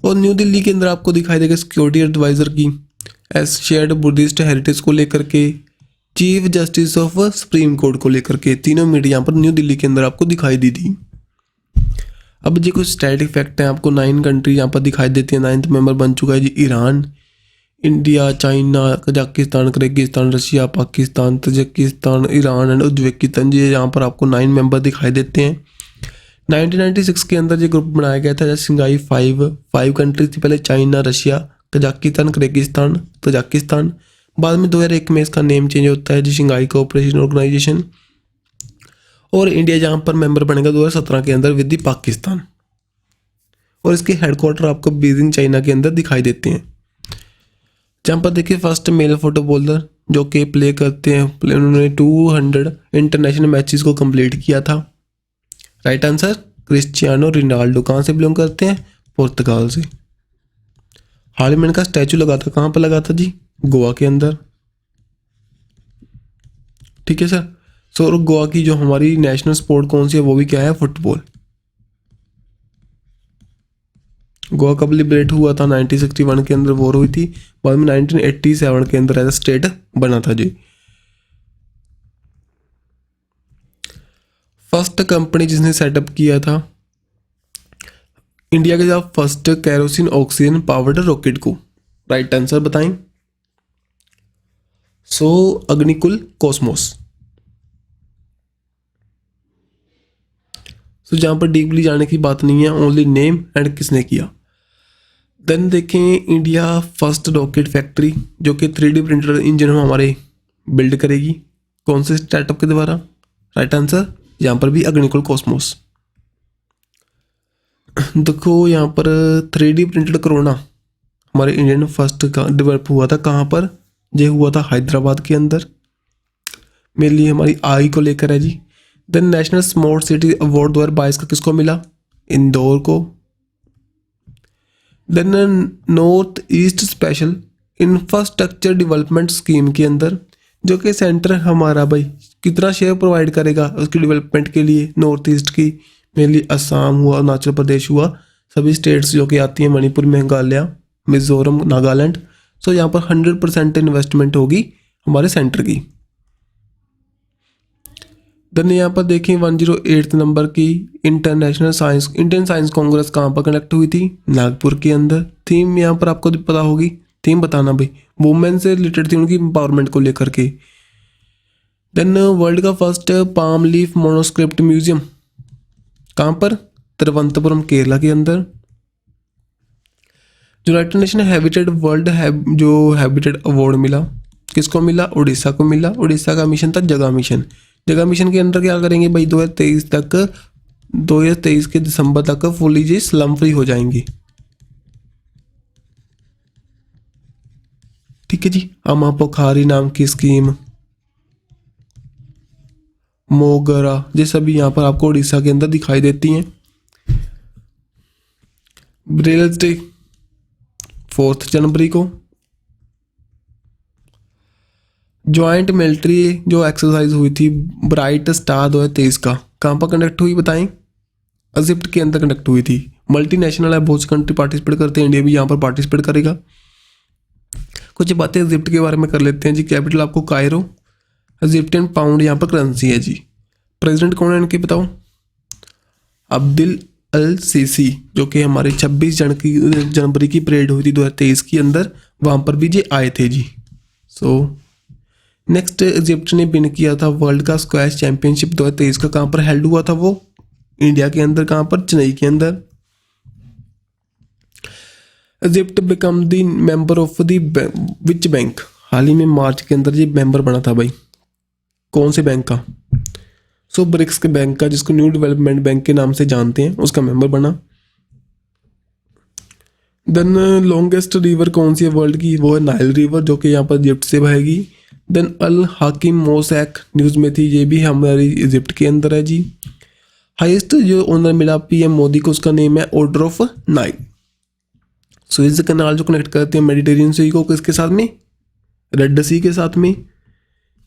और न्यू दिल्ली के अंदर आपको दिखाई देगा सिक्योरिटी एडवाइजर की एज शेयर्ड बुद्धिस्ट हेरिटेज को लेकर के, chief justice of supreme court को लेकर के, तीनों मीट यहाँ पर न्यू दिल्ली के अंदर आपको दिखाई दी थी। अब जी कुछ स्टैटिक फैक्ट हैं, आपको 9 कंट्री यहाँ पर दिखाई देती है। 9th मेंबर बन चुका है जी Iran, India, China, Kazakhstan, Kyrgyzstan, Russia, Pakistan, Tajikistan, Iran and Uzbekistan. जी यहाँ पर आपको 9 मेंबर दिखाई देते हैं। 1996 के अंदर ये ग्रुप बनाया गया था, जैसे शंघाई 5 कंट्री थी पहले, China, Russia, Kazakhstan, Kyrgyzstan, Tajikistan. बाद में 2001 में इसका नेम चेंज होता है जी शंघाई कोऑपरेशन ऑर्गेनाइजेशन। और इंडिया जहाँ पर मेंबर बनेगा 2017 के अंदर विद दी पाकिस्तान। और इसके हेडक्वार्टर आपको बीजिंग चाइना के अंदर दिखाई देते हैं। जहाँ पर देखिए फर्स्ट मेल फुटबॉलर जो कि प्ले करते हैं, उन्होंने 200 इंटरनेशनल मैचेस को कंप्लीट किया था। Right answer Cristiano Ronaldo. कहाँ से बिलोंग करते हैं, पुर्तगाल से। हाल ही में इनका स्टैचू लगा था, कहाँ पर लगा था जी, गोवा के अंदर। ठीक है सर। सो गोवा की जो हमारी नेशनल स्पोर्ट कौन सी है, वो भी क्या है, फुटबॉल। गोवा कब लिबरेट हुआ था, 1961 के अंदर वॉर हुई थी। बाद में 1987 के अंदर एज स्टेट बना था जी। फर्स्ट कंपनी जिसने सेटअप किया था इंडिया के साथ first kerosene oxygen powered rocket को, राइट आंसर बताएं। सो अग्निकुल कॉस्मोस। तो जहां पर डीपली जाने की बात नहीं है, ओनली नेम एंड किसने किया। देन देखें इंडिया फर्स्ट रॉकेट फैक्ट्री जो कि 3D प्रिंटर इंजन हमारे बिल्ड करेगी, कौन से स्टार्टअप के द्वारा, राइट आंसर यहाँ पर भी अग्निकुल कॉस्मोस। देखो यहाँ पर 3D प्रिंटेड कोरोना हमारे इंडियन फर्स्ट का डेवलप हुआ था, कहाँ पर, ये हुआ था हैदराबाद के अंदर। मेनली हमारी आई को लेकर है जी। Then national smart city award 2022 का किसको मिला, इंदौर को। Then north east special infrastructure development scheme के अंदर जो कि सेंटर हमारा भाई कितना शेयर प्रोवाइड करेगा उसकी डेवलपमेंट के लिए नॉर्थ ईस्ट की, मेनली असम हुआ, अरुणाचल प्रदेश हुआ, सभी स्टेट्स जो कि आती हैं, मणिपुर, मेघालय, मिजोरम, नागालैंड। सो यहाँ पर 100% इन्वेस्टमेंट होगी हमारे सेंटर की। देन यहाँ पर देखें 108 नंबर की इंडियन साइंस कांग्रेस कहाँ पर कंडक्ट हुई थी, नागपुर के अंदर। थीम यहाँ पर आपको पता होगी, थीम बताना भाई, वुमेन से रिलेटेड थी, उनकी एम्पावरमेंट को लेकर के। देन वर्ल्ड का फर्स्ट पाम लीफ मोनोस्क्रिप्ट म्यूजियम कहाँ पर, तिरुवनंतपुरम केरला के अंदर। यूनाइटेड नेशन हैबिटेट वर्ल्ड जो हैबिटेट अवार्ड मिला किसको मिला, उड़ीसा को मिला। उड़ीसा का मिशन था जगह मिशन। जगह मिशन के अंदर क्या करेंगे भाई, 2023 के दिसंबर तक फुली जी स्लम फ्री हो जाएंगी। ठीक है जी। अमा पोखारी नाम की स्कीम, मोगरा, ये सभी यहाँ पर आपको उड़ीसा के अंदर दिखाई देती हैं। ब्रेल्स डे 4 जनवरी को। ज्वाइंट मिलिट्री जो एक्सरसाइज हुई थी ब्राइट स्टार 2023 का, कहाँ पर कंडक्ट हुई बताएं? इजिप्ट के अंदर कंडक्ट हुई थी। मल्टीनेशनल है, बहुत सी कंट्री पार्टिसिपेट करते हैं, इंडिया भी यहाँ पर पार्टिसिपेट करेगा। कुछ बातें इजिप्ट के बारे में कर लेते हैं जी। कैपिटल आपको कायरो, इजिप्टियन पाउंड यहाँ पर करेंसी है जी। प्रेसिडेंट कौन है इनके बताओ? अब्दुल अल सीसी, जो कि हमारे 26 जनवरी की परेड हुई थी 2023 के अंदर, वहाँ पर भी ये आए थे जी। नेक्स्ट, इजिप्ट ने विन किया था वर्ल्ड का स्क्वैश चैंपियनशिप 2023 का। कहाँ पर हेल्ड हुआ था वो? इंडिया के अंदर। कहाँ पर? चेन्नई के अंदर। Egypt become the member of the which bank, हाल ही में मार्च के अंदर ये मेंबर बना था भाई। कौन से बैंक का? ब्रिक्स के बैंक का, जिसको न्यू डेवलपमेंट बैंक के नाम से जानते हैं, उसका मेंबर बना। देन लॉन्गेस्ट रिवर कौन सी है वर्ल्ड की? वो है नाइल रिवर, जो कि यहाँ पर इजिप्ट से बहेगी। देन अल हाकिम मोसैक न्यूज़ में थी, ये भी हमारी इजिप्ट के अंदर है जी। हाईएस्ट जो ऑनर मिला पीएम मोदी को, उसका नेम है ऑर्डर ऑफ नाइल। सुएज कनाल जो कनेक्ट करते हैं मेडिटेरियन सी को किसके साथ में? रेड सी के साथ में।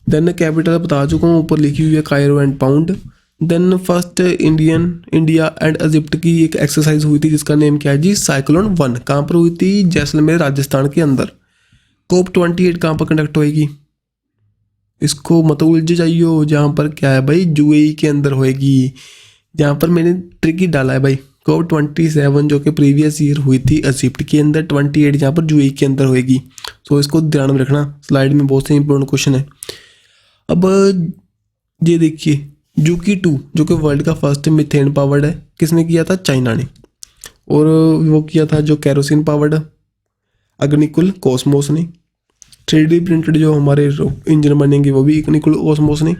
देन कैपिटल बता चुका हूँ, ऊपर लिखी हुई है Cairo and pound. Then first India and Egypt की एक एक्सरसाइज हुई थी, जिसका नेम क्या है जी? साइक्लोन 1। कहाँ पर हुई थी? जैसलमेर राजस्थान के अंदर। COP 28 कहाँ पर कंडक्ट होएगी? इसको मत उलझ जाइयो, जहाँ पर क्या है भाई, यूएई के अंदर होएगी। जहाँ पर मैंने ट्रिक ही डाला है भाई, COP 27 जो कि प्रीवियस ईयर हुई थी इजिप्ट के अंदर, 28 जहाँ पर यूएई के अंदर होएगी। इसको ध्यान में रखना, स्लाइड में बहुत से इंपॉर्टेंट क्वेश्चन है। अब ये देखिए, जूकी 2 जो कि वर्ल्ड का फर्स्ट मिथेन पावर्ड है, किसने किया था? चाइना ने। और वो किया था जो कैरोसिन पावर्ड अग्निकुल कॉस्मोस ने। 3D प्रिंटेड जो हमारे इंजन बनेंगे वो भी अग्निकुल कॉस्मोस ने।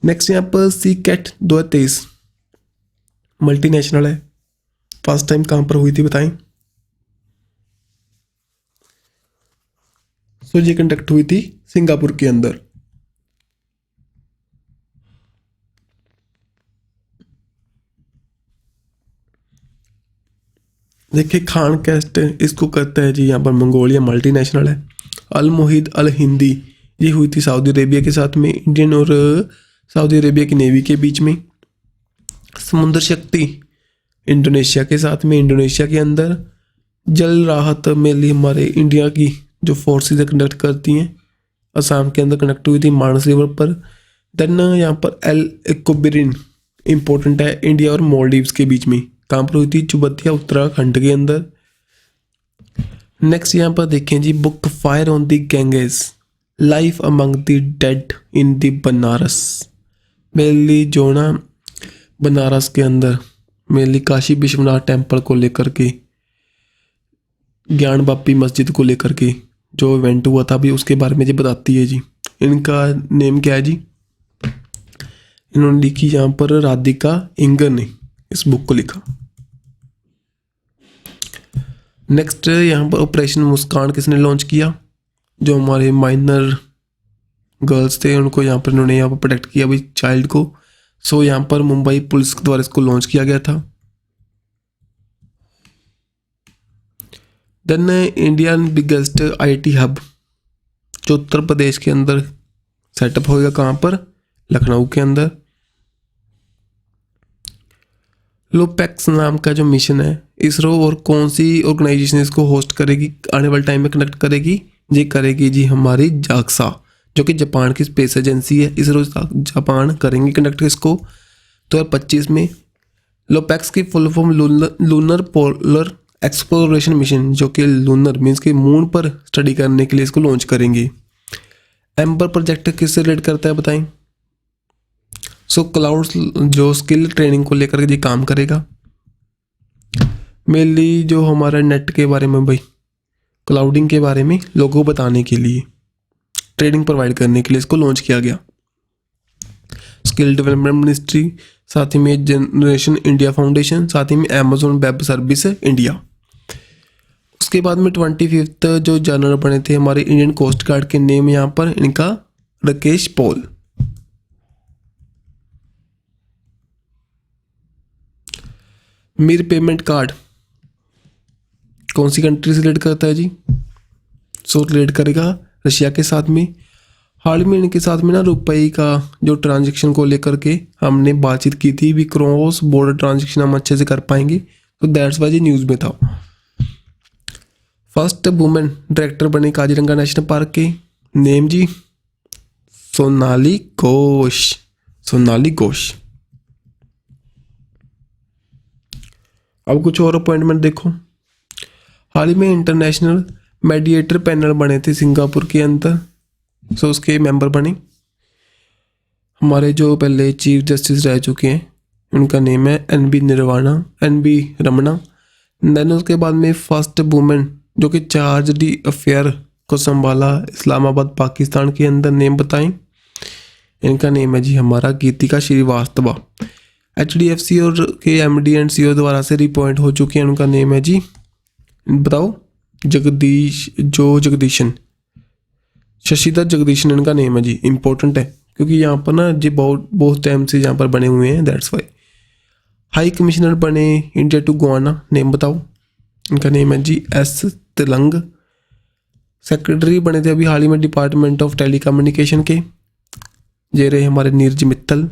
नेक्स्ट यहाँ पर CCAT 2023 मल्टीनेशनल है, फर्स्ट टाइम कहाँ पर हुई थी बताएं? ये कंडक्ट हुई थी सिंगापुर के अंदर। देखिए खान कैस्ट इसको करता है जी, यहाँ पर मंगोलिया मल्टीनेशनल है। अल मोहिद अल हिंदी, ये हुई थी सऊदी अरेबिया के साथ में, इंडियन और सऊदी अरेबिया की नेवी के बीच में। समुद्र शक्ति इंडोनेशिया के साथ में, इंडोनेशिया के अंदर। जल राहत मेनली हमारे इंडिया की जो फोर्सेज कंडक्ट करती हैं, असम के अंदर कंडक्ट हुई थी मानस रिवर पर। देन यहाँ पर एल कोबरिन इम्पोर्टेंट है, इंडिया और मालदीव्स के बीच में। कहाँ पर हुई थी? चुबतिया उत्तराखंड के अंदर। नेक्स्ट यहाँ पर देखें जी, book fire on the Ganges, life among the dead in the Banaras. Mainly जो ना बनारस के अंदर मेनली काशी विश्वनाथ टेम्पल को लेकर के, ज्ञान बापी मस्जिद को लेकर के जो इवेंट हुआ था, अभी उसके बारे में जी बताती है जी। इनका नेम क्या है जी? इन्होंने लिखी यहाँ पर राधिका इंगर ने इस बुक को लिखा। नेक्स्ट यहाँ पर ऑपरेशन मुस्कान किसने लॉन्च किया? जो हमारे माइनर गर्ल्स थे उनको यहाँ पर इन्होंने यहाँ पर प्रोटेक्ट किया भाई, चाइल्ड को। यहाँ पर मुंबई पुलिस द्वारा इसको लॉन्च किया गया था। Then Indian biggest IT hub जो उत्तर प्रदेश के अंदर सेटअप होएगा, कहाँ पर? लखनऊ के अंदर। लोपेक्स नाम का जो मिशन है इसरो, और कौन सी ऑर्गेनाइजेशन इसको होस्ट करेगी आने वाले टाइम में, कंडक्ट करेगी? ये करेगी जी हमारी जाक्सा, जो कि जापान की स्पेस एजेंसी है। इसरो जापान करेंगे कंडक्ट इसको 2025 में। लोपेक्स की full form lunar polar exploration mission, जो कि लूनर मीन्स के मून पर स्टडी करने के लिए इसको लॉन्च करेंगे। एम्बर प्रोजेक्ट किससे रिलेट करता है बताएं? सो क्लाउड जो स्किल ट्रेनिंग को लेकर के ये काम करेगा। मेनली जो हमारा नेट के बारे में भाई, क्लाउडिंग के बारे में लोगों को बताने के लिए, ट्रेनिंग प्रोवाइड करने के लिए इसको लॉन्च किया गया। स्किल डेवलपमेंट मिनिस्ट्री, साथ ही में जनरेशन इंडिया फाउंडेशन, साथ ही में अमेजोन वेब सर्विस इंडिया। उसके बाद में 25th जो जनरल बने थे हमारे इंडियन कोस्ट गार्ड के नेम यहाँ पर इनका Rakesh Paul. Mir payment card कौन सी कंट्री से रिलेट करता है जी? सो रिलेट करेगा रशिया के साथ में। हाल में इनके साथ में ना रुपए का जो ट्रांजैक्शन को लेकर के हमने बातचीत की थी, भी क्रॉस बॉर्डर ट्रांजैक्शन हम अच्छे से कर पाएंगे, तो दैट्स वाई न्यूज़ में था। फर्स्ट वुमेन डायरेक्टर बने काजीरंगा नेशनल पार्क के नेम जी सोनाली घोष। सोनाली घोष। अब कुछ और अपॉइंटमेंट देखो। हाल ही में इंटरनेशनल मेडिएटर पैनल बने थे सिंगापुर के अंदर, सो उसके मेंबर बने हमारे जो पहले चीफ जस्टिस रह चुके हैं, उनका नेम है एन बी रमना। देन उसके बाद में फर्स्ट वुमेन जो कि चार्ज डी अफेयर को संभाला इस्लामाबाद पाकिस्तान के अंदर, नेम बताएं। इनका नेम है जी हमारा गीतिका श्रीवास्तवा। HDFC और के MD एंड CEO द्वारा से रिपॉइंट हो चुके हैं। उनका नेम है जी बताओ जगदीशन, शशिधर जगदीशन इनका नेम है जी। इंपॉर्टेंट है क्योंकि यहाँ पर ना जी बहुत टाइम से यहाँ पर बने हुए हैं, दैट्स वाई। हाई कमिश्नर बने इंडिया टू गुआना, नेम बताओ। इनका नेम है जी S तिलंग। सेक्रेटरी बने थे अभी हाल ही में डिपार्टमेंट ऑफ टेलीकम्युनिकेशन के, ये रहे हमारे नीरज मित्तल।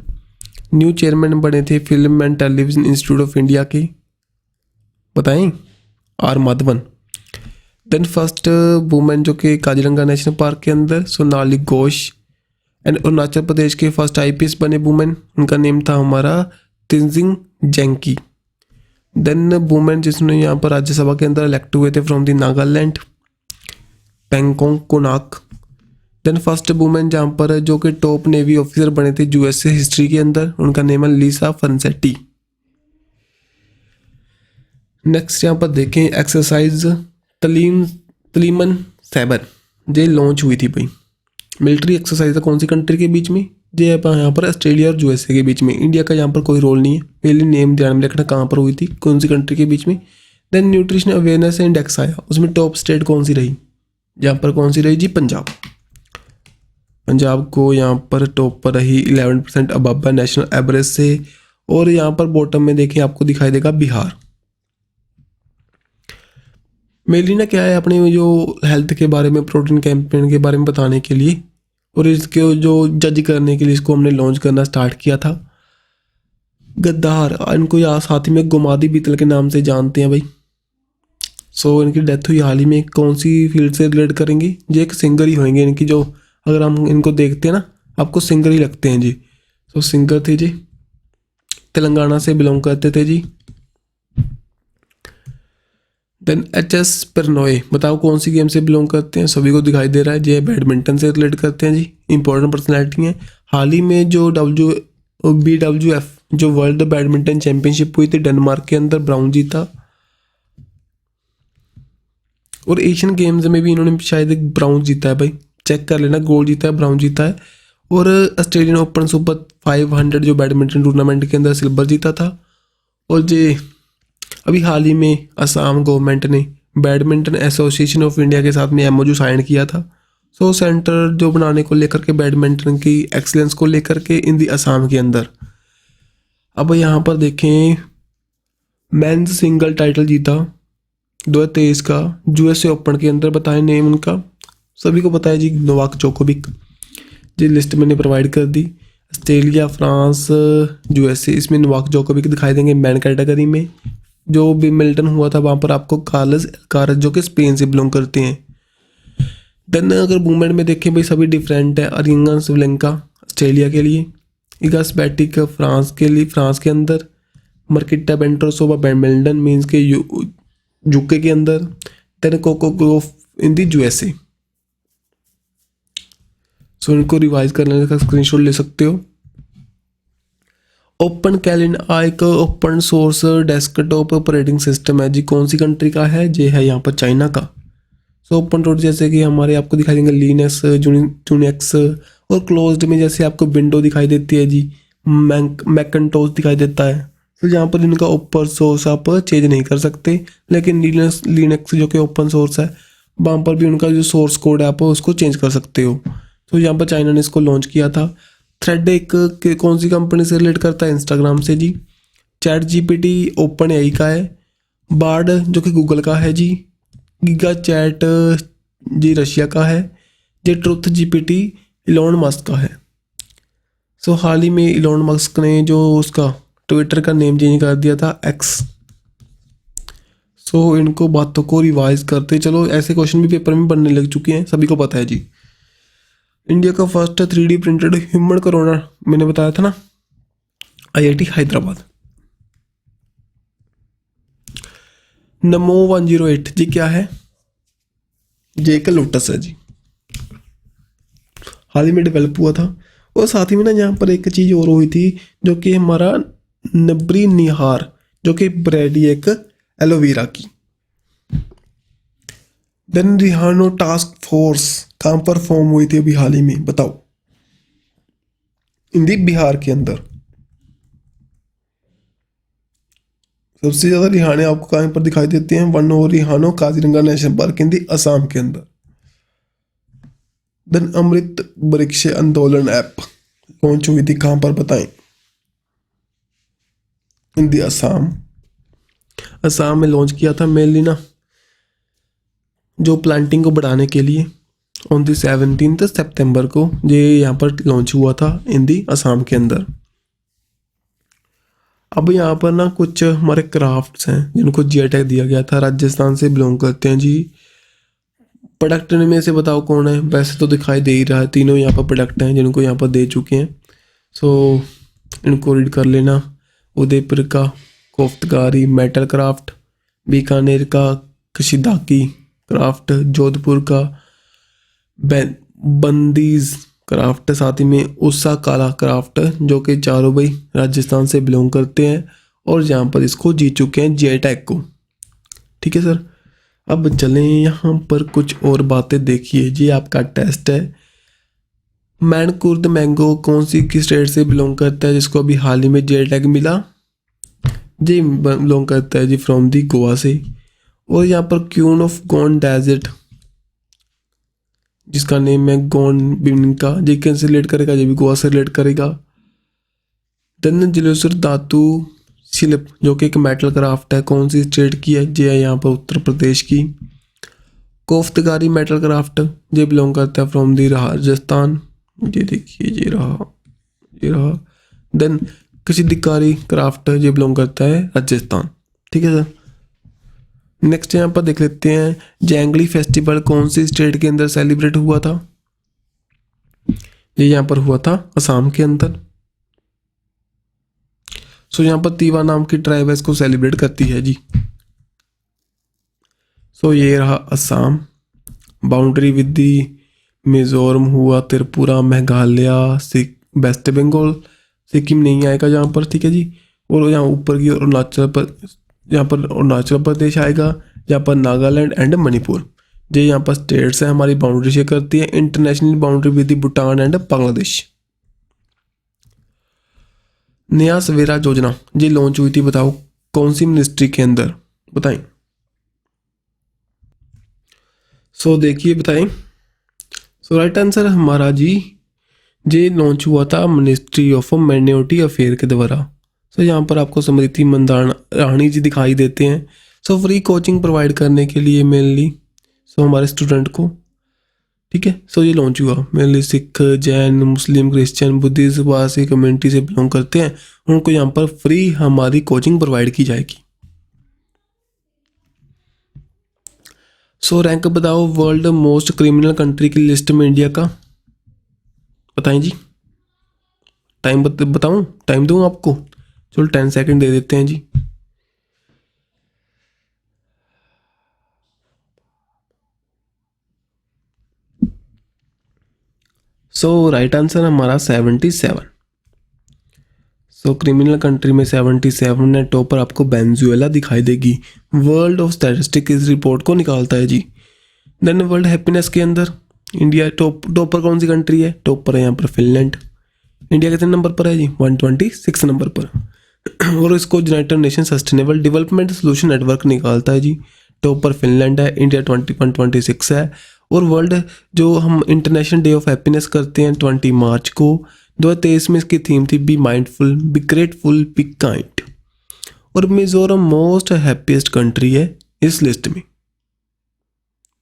न्यू चेयरमैन बने थे film and television institute of India के, बताएं, R Madhavan. Then first women जो कि काजीरंगा नेशनल पार्क के अंदर सोनाली घोष। एंड अरुणाचल प्रदेश के फर्स्ट IPS बने वुमेन, उनका नेम था हमारा तेंजिंग जेंकी। देन वुमेन जिसने यहाँ पर राज्यसभा के अंदर इलेक्ट हुए थे from the Nagaland, Phangnon Konyak. Then first women जहाँ पर जो कि टॉप नेवी ऑफिसर बने थे USA हिस्ट्री के अंदर, उनका नेम है लीसा फनसेटी। नेक्स्ट यहाँ पर देखें एक्सरसाइज तलीमन 7 ये लॉन्च हुई थी भाई। मिलिट्री एक्सरसाइज कौन सी कंट्री के बीच में? ये यहाँ पर ऑस्ट्रेलिया और USA के बीच में। इंडिया का यहाँ पर कोई रोल नहीं है, पहले नेम ध्यान में रखना कहाँ पर हुई थी, कौन सी कंट्री के बीच में। देन न्यूट्रिशन अवेयरनेस इंडेक्स आया, उसमें टॉप स्टेट कौन सी रही? यहाँ पर कौन सी रही जी? पंजाब। पंजाब को यहाँ पर टॉप पर रही 11% अबव नेशनल एवरेज से। और यहाँ पर बॉटम में देखें आपको दिखाई देगा बिहार। मेनली ना क्या है अपने जो हेल्थ के बारे में, प्रोटीन कैंपेन के बारे में बताने के लिए और इसके जो जज करने के लिए इसको हमने लॉन्च करना स्टार्ट किया था। गद्दार इनको यहाँ साथ ही में गुमादी बीतल के नाम से जानते हैं भाई। सो इनकी डेथ हुई हाल ही में। कौन सी फील्ड से रिलेट करेंगे? ये एक सिंगर ही होंगे इनकी, जो अगर हम इनको देखते हैं ना आपको सिंगर ही लगते हैं जी। सो सिंगर थे जी, तेलंगाना से बिलोंग करते थे जी। देन HS प्रणॉय, बताओ कौन सी गेम से बिलोंग करते हैं? सभी को दिखाई दे रहा है, ये बैडमिंटन से रिलेट करते हैं जी। इंपॉर्टेंट पर्सनैलिटी हैं। हाल ही में जो BWF जो वर्ल्ड बैडमिंटन चैंपियनशिप हुई थी डेनमार्क के अंदर, ब्राउन जीता। और एशियन गेम्स में भी इन्होंने शायद एक ब्राउन जीता है भाई, चेक कर लेना, गोल्ड जीता है, ब्राउन जीता है। और ऑस्ट्रेलियन ओपन सुपर 500 जो बैडमिंटन टूर्नामेंट के अंदर सिल्वर जीता था। और जे अभी हाल ही में असम गवर्नमेंट ने बैडमिंटन एसोसिएशन ऑफ इंडिया के साथ में MOU साइन किया था। सो सेंटर जो बनाने को लेकर के बैडमिंटन की एक्सीलेंस को लेकर के इन दी असम के अंदर। अब यहाँ पर देखें मेंस सिंगल टाइटल जीता 2023 का USA ओपन के अंदर, बताएं नेम उनका? सभी को पता है जी, नोवाक जोकोविक। जी लिस्ट मैंने प्रोवाइड कर दी। ऑस्ट्रेलिया, फ्रांस, USA, इसमें नोवाक जोकोविक दिखाई देंगे मैन कैटेगरी में। जो भी मिल्टन हुआ था वहाँ पर आपको कार्लस जो कि स्पेन से बिलोंग करते हैं। देन अगर वुमेन में देखें भाई सभी डिफरेंट है। अरिंगा सवलेंका ऑस्ट्रेलिया के लिए, इगा स्वेटिक फ्रांस के लिए, फ्रांस के अंदर, मर्किटा बेंट्रोसोवा बैडमिंटन मीन्स के यूके के अंदर। देन कोको ग्रोफ इन दी USA। सो इनको रिवाइज करने का स्क्रीनशॉट ले सकते हो। ओपन कैलेंड एक open source desktop operating system है जी, कौन सी कंट्री का है? ये है यहाँ पर चाइना का। सो ओपन सोर्स जैसे कि हमारे आपको दिखाई देंगे लिनक्स, जूनिक्स, और क्लोज्ड में जैसे आपको विंडो दिखाई देती है जी, मैकन्टोस दिखाई देता है। तो यहाँ पर इनका ओपन सोर्स आप चेंज नहीं कर सकते, लेकिन लिनक्स जो कि ओपन सोर्स है वहाँ पर भी उनका जो सोर्स कोड है आप उसको चेंज कर सकते हो। तो यहाँ पर चाइना ने इसको लॉन्च किया था। थ्रेड एक कौन सी कंपनी से रिलेट करता है? इंस्टाग्राम से जी। चैट जीपीटी ओपन एआई का है। बार्ड जो कि गूगल का है जी। गीगा चैट जी रशिया का है। ये ट्रुथ जीपीटी इलॉन मस्क का है। सो हाल ही में इलॉन मस्क ने जो उसका ट्विटर का नेम चेंज कर दिया था एक्स। सो इनको बातों को रिवाइज करते चलो, ऐसे क्वेश्चन भी पेपर में बनने लग चुके हैं, सभी को पता है जी। इंडिया का first 3D printed human corona मैंने बताया था ना, आईआईटी हैदराबाद। नमो 108 जी क्या है? जे का लोटस है जी, हाल ही में डेवलप हुआ था। और साथ ही में ना यहाँ पर एक चीज़ और हुई थी जो कि हमारा नबरी निहार जो कि ब्रेडी एक एलोवेरा की। देन रिहानो टास्क फोर्स कहाँ पर फॉर्म हुई थी अभी हाल ही में, बताओ? इंदी बिहार के अंदर। सबसे ज्यादा रिहाने आपको कहाँ पर दिखाई देते हैं? वन और rhino Kaziranga national park in Assam के अंदर। देन अमृत वृक्ष आंदोलन ऐप लॉन्च हुई थी कहाँ पर, बताएं? इन असम। असम में लॉन्च किया था मेनली ना जो प्लांटिंग को बढ़ाने के लिए। ऑन दी 17 सितंबर को ये यहाँ पर लॉन्च हुआ था इन दी असम के अंदर। अब यहाँ पर ना कुछ हमारे क्राफ्ट्स हैं जिनको जीआई टैग दिया गया था, राजस्थान से बिलोंग करते हैं जी। प्रोडक्ट में से बताओ कौन है? वैसे तो दिखाई दे ही रहा है, तीनों यहाँ पर प्रोडक्ट हैं जिनको यहाँ पर दे चुके हैं। सो इनको रीड कर लेना। उदयपुर का कोफ्तकारी मेटल क्राफ्ट, बीकानेर का कशिदाकी क्राफ्ट, जोधपुर का बंदीज क्राफ्ट, साथ ही में उषा काला क्राफ्ट जो कि चारों भाई राजस्थान से बिलोंग करते हैं और यहाँ पर इसको जीत चुके हैं जीआई टैग को। ठीक है सर, अब चलें यहाँ पर कुछ और बातें देखिए जी। आपका टेस्ट है मैनकुर्द मैंगो कौन सी किस स्टेट से बिलोंग करता है जिसको अभी हाल ही में जीआई टैग मिला? जी बिलोंग करता है जी फ्रॉम दी गोवा से। और यहाँ पर क्यून ऑफ गॉन डेजर्ट जिसका नेम है गॉन बिनका, जी कैन से रिलेट करेगा? ये भी गोवा से रिलेट करेगा। देन जलेसर धातु शिल्प जो कि एक मेटल क्राफ्ट है, कौन सी स्टेट की है? ये है यहाँ पर उत्तर प्रदेश की। कोफ्तकारी मेटल क्राफ्ट ये बिलोंग करता है फ्रॉम दी राजस्थान। ये देखिए ये रहा। देन कशिदकारी क्राफ्ट ये बिलोंग करता है राजस्थान। ठीक है सर, नेक्स्ट यहाँ पर देख लेते हैं जैंगली फेस्टिवल कौन सी स्टेट के अंदर सेलिब्रेट हुआ था? ये यहाँ पर हुआ था असम के अंदर। सो यहाँ पर तीवा नाम की ट्राइब है इसको सेलिब्रेट करती है जी। सो ये रहा Assam. Boundary with the Mizoram हुआ त्रिपुरा, मेघालय, वेस्ट बंगाल, सिक्किम नहीं आएगा यहाँ पर। ठीक है जी, और यहाँ ऊपर की यहाँ पर अरुणाचल प्रदेश आएगा, यहाँ पर नागालैंड एंड मणिपुर। ये यहाँ पर स्टेट्स है हमारी बाउंड्री शेयर करती है। International boundary with Bhutan and Bangladesh. नया सवेरा योजना ये लॉन्च हुई थी, बताओ कौन सी मिनिस्ट्री के अंदर, बताएं? सो देखिए बताएं। सो राइट आंसर हमारा जी ये लॉन्च हुआ था मिनिस्ट्री ऑफ माइनॉरिटी अफेयर के द्वारा। सो यहाँ पर आपको स्मृति मंदाना रानी जी दिखाई देते हैं। सो फ्री कोचिंग प्रोवाइड करने के लिए मेनली हमारे स्टूडेंट को। ठीक है, सो ये लॉन्च हुआ मेनली सिख, जैन, मुस्लिम, क्रिश्चियन, बुद्धिस्ट वासी कम्युनिटी से बिलोंग करते हैं, उनको यहाँ पर फ्री हमारी कोचिंग प्रोवाइड की जाएगी। सो रैंक बताओ वर्ल्ड मोस्ट क्रिमिनल कंट्री की लिस्ट में इंडिया का, बताएं जी। टाइम बताऊं? टाइम दूं आपको? चलो 10 सेकंड दे देते हैं जी। सो राइट आंसर हमारा 77। सो क्रिमिनल कंट्री में 77 है, टॉपर आपको वेनेजुएला दिखाई देगी। वर्ल्ड ऑफ स्टैटिस्टिक इस रिपोर्ट को निकालता है जी। देन वर्ल्ड हैप्पीनेस के अंदर इंडिया टॉपर कौन सी कंट्री है? टॉपर है यहाँ पर फिनलैंड। इंडिया कितने नंबर पर है जी? 126 नंबर पर। और इसको United nation sustainable development solution network निकालता है जी। टॉपर फिनलैंड है, इंडिया 2126 है। और वर्ल्ड जो हम इंटरनेशनल डे ऑफ हैप्पीनेस करते हैं 20 मार्च को, 2023 में इसकी थीम थी be mindful, be grateful, be kind. और मिजोरम मोस्ट हैप्पीएस्ट कंट्री है इस लिस्ट में।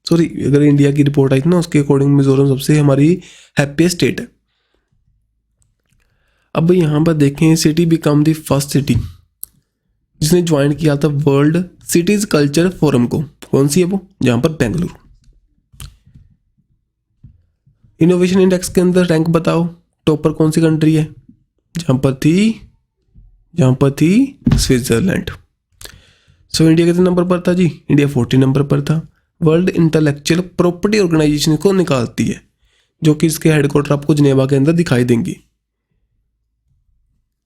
सॉरी, अगर इंडिया की रिपोर्ट आई थी ना उसके अकॉर्डिंग मिजोरम सबसे हमारी हैप्पीएस्ट स्टेट है। अब यहाँ पर देखें, city become the first city जिसने ज्वाइन किया था वर्ल्ड सिटीज कल्चर फोरम को। कौन सी है वो? जहाँ पर बेंगलुरु। इनोवेशन इंडेक्स के अंदर रैंक बताओ, टॉपर कौन सी कंट्री है? जहाँ पर थी स्विट्जरलैंड। सो इंडिया कितने नंबर पर था जी? इंडिया 40 नंबर पर था। वर्ल्ड इंटेलेक्चुअल प्रॉपर्टी ऑर्गेनाइजेशन को निकालती है, जो कि इसके हेडक्वार्टर आपको जिनेवा के अंदर दिखाई देंगे।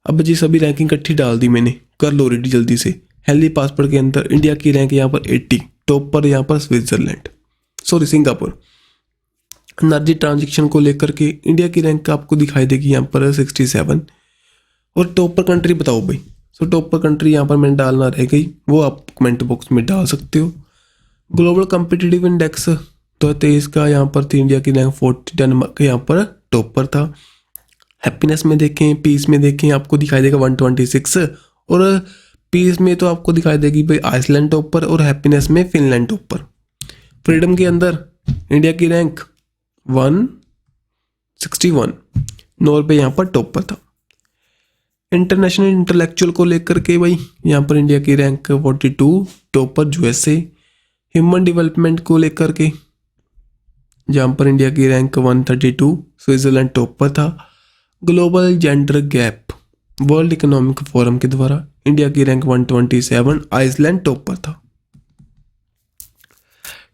अब जी सभी रैंकिंग इकट्ठी डाल दी मैंने, कर लो रेडी जल्दी से। हेल्दी पासपोर्ट के अंदर इंडिया की रैंक यहाँ पर 80, टॉप पर यहाँ पर सिंगापुर। एनर्जी ट्रांजेक्शन को लेकर के इंडिया की रैंक आपको दिखाई देगी यहाँ पर 67। और टॉप पर कंट्री बताओ भाई। सो टॉप पर कंट्री यहाँ पर मैंने डालना रह गई, वो आप कमेंट बॉक्स में डाल सकते हो। ग्लोबल कम्पिटिटिव इंडेक्स 2023 का यहाँ पर थी इंडिया की रैंक 40, डेनमार्क यहाँ पर टॉप पर था। हैप्पीनेस में देखें, पीस में देखें, आपको दिखाई देगा 126। और पीस में तो आपको दिखाई देगी भाई आइसलैंड टॉप पर, और हैप्पीनेस में फिनलैंड टॉप पर। फ्रीडम के अंदर इंडिया की रैंक 161, नॉर्वे यहाँ पर टॉप पर था। इंटरनेशनल इंटेलेक्चुअल को लेकर के भाई यहाँ पर इंडिया की रैंक 42, टॉप पर यूएसए। ह्यूमन डेवलपमेंट को लेकर के जहाँ पर इंडिया की रैंक 132, स्विट्जरलैंड टॉप पर था। Global gender gap world economic forum के द्वारा इंडिया की रैंक 127, आइसलैंड टॉप पर था।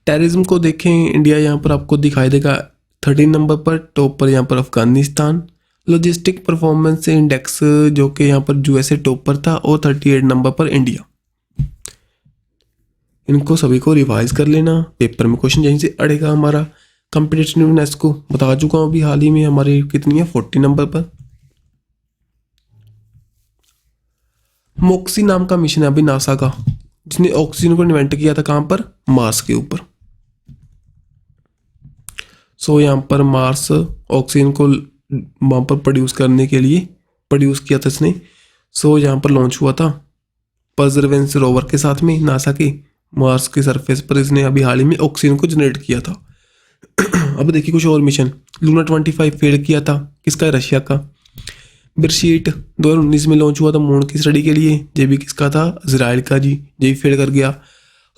टेररिज्म को देखें, इंडिया यहाँ पर आपको दिखाई देगा 13 नंबर पर, टॉप पर यहाँ पर अफगानिस्तान। लॉजिस्टिक परफॉर्मेंस इंडेक्स जो कि यहाँ पर यूएसए टॉप पर था, और 38 नंबर पर इंडिया। इनको सभी को रिवाइज कर लेना, पेपर में क्वेश्चन यहीं से अड़ेगा हमारा। कम्पिटिटिवनेस को बता चुका हूँ अभी हाल ही में, हमारी कितनी है 40 नंबर पर। मोक्सी नाम का मिशन है अभी नासा का, जिसने ऑक्सीजन को इन्वेंट किया था कहाँ पर? मार्स के ऊपर। सो यहाँ पर मार्स ऑक्सीजन को वहाँ पर प्रोड्यूस करने के लिए प्रोड्यूस किया था इसने। सो यहाँ पर लॉन्च हुआ था परसेवरेंस रोवर के साथ में नासा के। मार्स के सरफेस पर इसने अभी हाल ही में ऑक्सीजन को जनरेट किया था। अब देखिए कुछ और मिशन। लूना 25 फेल किया था, किसका? रशिया का। बिरशीट 2019 में लॉन्च हुआ था मून की स्टडी के लिए, ये भी किसका था? इजराइल का जी, ये भी फेल कर गया।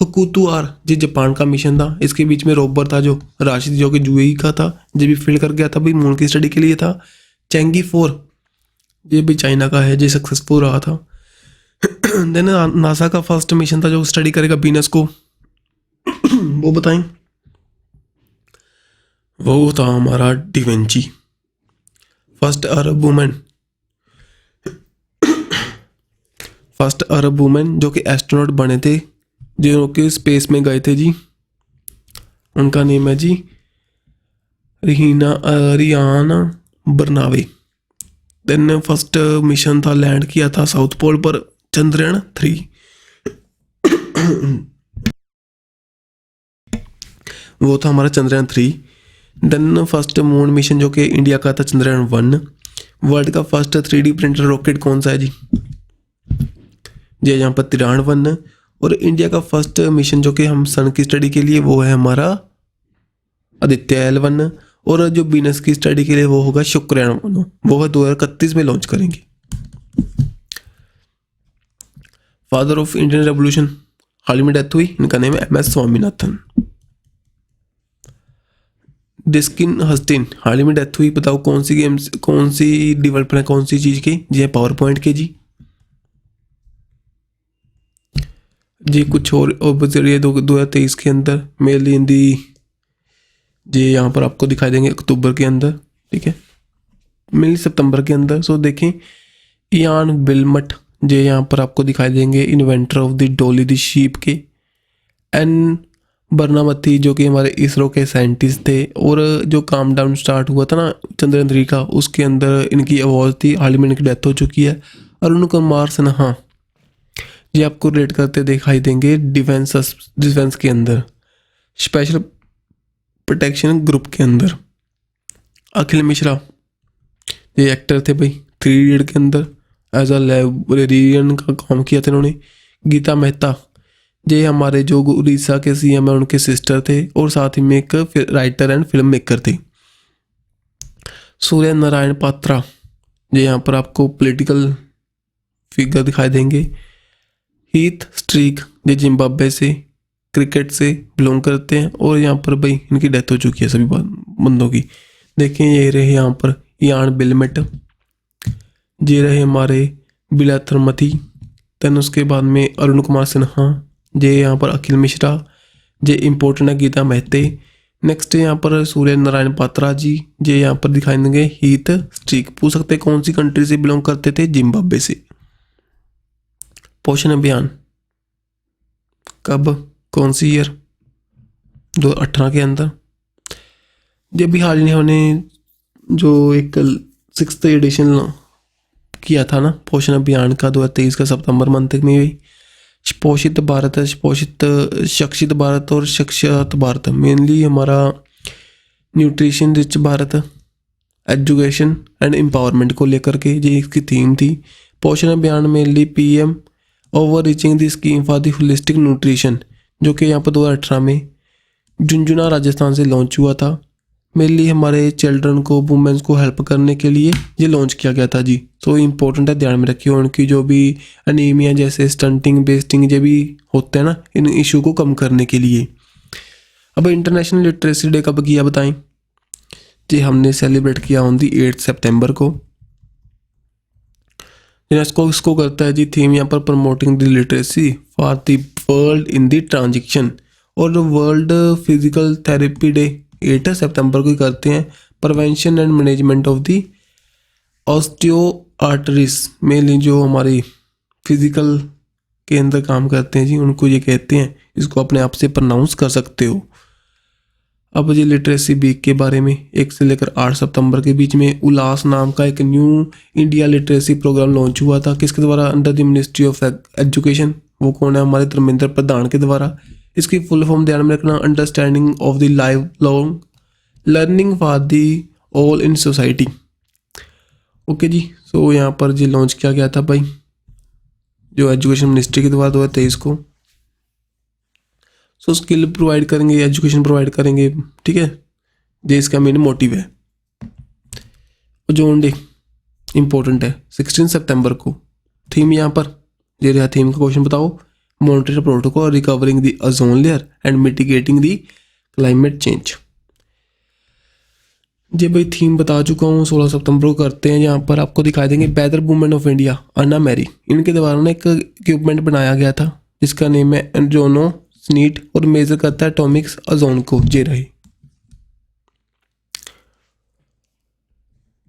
हुकुतु आर ये जापान का मिशन था, इसके बीच में रोबर था जो राशिद जो कि यूएई का था, ये भी फेल कर गया था भाई, मून की स्टडी के लिए था। चेंगी 4 ये भी चाइना का है, ये सक्सेसफुल रहा था। देन नासा का फर्स्ट मिशन था जो स्टडी करेगा वीनस को, वो बताएं। वो था हमारा डिवेंची, फर्स्ट अरब वुमेन जो कि एस्ट्रोनॉट बने थे, जो कि स्पेस में गए थे जी। उनका नेम है जी रियाना बर्नावे। देन फर्स्ट मिशन था, लैंड किया था साउथ पोल पर, चंद्रयान 3। वो था हमारा Chandrayaan 3। Then first moon mission जो कि इंडिया का था, चंद्रयान 1। वर्ल्ड का फर्स्ट 3D प्रिंटर रॉकेट कौन सा है जी? जी यहाँ पर 93। और इंडिया का फर्स्ट मिशन जो कि हम सन की स्टडी के लिए, वो है हमारा आदित्य L1। और जो वीनस की स्टडी के लिए वो होगा शुक्रयान 1, वो है 2031 में लॉन्च करेंगे। फादर ऑफ इंडियन रेवोल्यूशन हाल ही में डेथ हुई, इनका नेम है MS स्वामीनाथन। डिस्किन हस्टिन हाल ही में डेथ हुई, बताओ कौन सी डेवलपर है, कौन सी चीज़ की? जी पावर पॉइंट के जी। कुछ और ये 2023 के अंदर मेल हिंदी जी यहाँ पर आपको दिखाई देंगे अक्टूबर के अंदर, ठीक है, मेल सितंबर के अंदर। सो देखें इयान विल्मट जो यहाँ पर आपको दिखाई देंगे inventor of the Dolly the sheep के। एन बर्नामती जो कि हमारे इसरो के साइंटिस्ट थे, और जो काम डाउन स्टार्ट हुआ था ना चंद्रयान 3 का, उसके अंदर इनकी आवाज़ थी। हाल ही में इनकी डेथ हो चुकी है। अरुण कुमार सिन्हा ये आपको रेट करते दिखाई देंगे डिफेंस के अंदर, स्पेशल प्रोटेक्शन ग्रुप के अंदर। अखिल मिश्रा ये एक्टर थे भाई, 3 इडियट के अंदर एज अ लाइब्रेरियन का काम किया था इन्होंने। गीता मेहता ये हमारे जो उड़ीसा के सीएम है उनके सिस्टर थे, और साथ ही में एक राइटर एंड फिल्म मेकर थे। सूर्य नारायण पात्रा ये यहाँ पर आपको पॉलिटिकल फिगर दिखाई देंगे। हीथ स्ट्रीक ये जिम्बाब्वे से क्रिकेट से बिलोंग करते हैं, और यहाँ पर भाई इनकी डेथ हो चुकी है सभी बंदों की। देखें ये रहे यहाँ पर इयान बिलमेट, ये रहे हमारे बिलाथरमथी, देन उसके बाद में अरुण कुमार सिन्हा, ये यहाँ पर अखिल मिश्रा, ये इम्पोर्टेंट है गीता मेहते। नेक्स्ट यहाँ पर सूर्य नारायण पात्रा जी, ये यहाँ पर दिखाई देंगे हीथ स्ट्रीक। पूछ सकते हैं कौन सी कंट्री से बिलोंग करते थे, जिम्बाब्वे से। पोषण अभियान कब, कौन सी ईयर, 2018 के अंदर। ये भी हाल ही ने जो एक 6th एडिशन किया था ना पोषण अभियान का 2023 का सितंबर मंथ में भी। पोषित भारत, पोषित शिक्षित भारत और शिक्षित भारत, मेनली हमारा nutrition rich Bharat, education and empowerment को लेकर के ये इसकी थीम थी। पोषण अभियान mainly PM over reaching the scheme for the holistic nutrition, जो कि यहाँ पर 2018 में झुंझुनू राजस्थान से लॉन्च हुआ था। मेनली हमारे चिल्ड्रन को, वुमेन्स को हेल्प करने के लिए ये लॉन्च किया गया था जी। तो इम्पोर्टेंट है, ध्यान में रखिए। उनकी जो भी अनीमिया जैसे स्टंटिंग बेस्टिंग ये भी होते हैं ना, इन इशू को कम करने के लिए। अब इंटरनेशनल लिटरेसी डे कब किया बताएं जी? हमने सेलिब्रेट किया ऑन दी 8 सितंबर को। यूनेस्को इसको करता है जी थीम यहाँ पर promoting the literacy for the world in the transition, और वर्ल्ड फिजिकल थेरेपी डे 8 सितंबर को ही करते हैं। Prevention and management of the osteo arteries, mainly जो हमारी फिजिकल के अंदर काम करते हैं जी, उनको ये कहते हैं। इसको अपने आप से प्रोनाउंस कर सकते हो। अब जी लिटरेसी वीक के बारे में, 1 से लेकर 8 सितंबर के बीच में उल्लास नाम का एक new India literacy programme launch हुआ था। किसके द्वारा? Under the ministry of education. वो कौन है? हमारे धर्मेंद्र प्रधान के द्वारा। इसकी फुल फॉर्म ध्यान में रखना, understanding of the life long learning for the all in society. Okay जी। सो यहाँ पर जी लॉन्च किया गया था भाई जो एजुकेशन मिनिस्ट्री के द्वारा 2023 को। सो स्किल प्रोवाइड करेंगे, एजुकेशन प्रोवाइड करेंगे, ठीक है। ये इसका मेन मोटिव है। ओजोन डे इंपॉर्टेंट है 16 सितंबर को। थीम यहाँ पर ये रहा, थीम का क्वेश्चन बताओ। Monetary protocol recovering the ozone layer and mitigating the climate change. ये भाई थीम बता चुका हूँ। 16 सितंबर को करते हैं। यहाँ पर आपको दिखाई देंगे weather women of India Anna Mary, इनके द्वारा ना एक इक्विपमेंट बनाया गया था जिसका नेम है एंड्रोनो स्नीट, और मेजर करता है एटॉमिक्स ओजोन को। ये रही।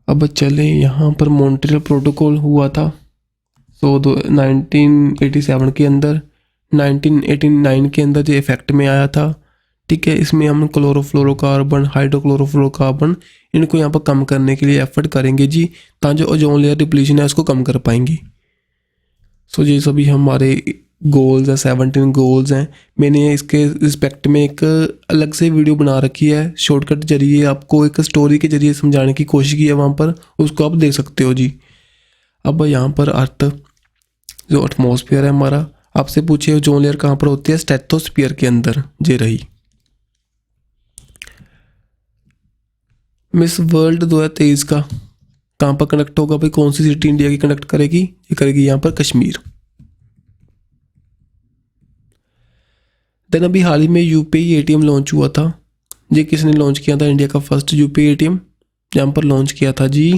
अब चले यहाँ पर मॉन्ट्रियल प्रोटोकॉल हुआ था 1987 के अंदर, 1989 के अंदर ये इफेक्ट में आया था, ठीक है। इसमें हम क्लोरोफ्लोरोकार्बन, हाइड्रोक्लोरोफ्लोरोकार्बन, इनको यहाँ पर कम करने के लिए एफर्ट करेंगे जी, ताकि जो ओजोन लेयर डिप्लीशन है उसको कम कर पाएंगे। सो ये सभी हमारे गोल्स हैं, 17 गोल्स हैं। मैंने इसके रिस्पेक्ट में एक अलग से वीडियो बना रखी है, शॉर्टकट जरिए आपको एक स्टोरी के जरिए समझाने की कोशिश की है वहाँ पर, उसको आप देख सकते हो जी। अब यहाँ पर अर्थ जो एटमॉस्फेयर है हमारा, आपसे पूछे ओजोन लेयर कहाँ पर होती है? स्ट्रेटोस्फीयर के अंदर। ये रही। मिस वर्ल्ड 2023 का कहाँ पर कंडक्ट होगा भाई? कौन सी सिटी इंडिया की कंडक्ट करेगी? ये करेगी यहाँ पर कश्मीर। देन अभी हाल ही में यूपीआई एटीएम लॉन्च हुआ था। ये किसने लॉन्च किया था? इंडिया का फर्स्ट यूपीआई एटीएम यहाँ पर लॉन्च किया था जी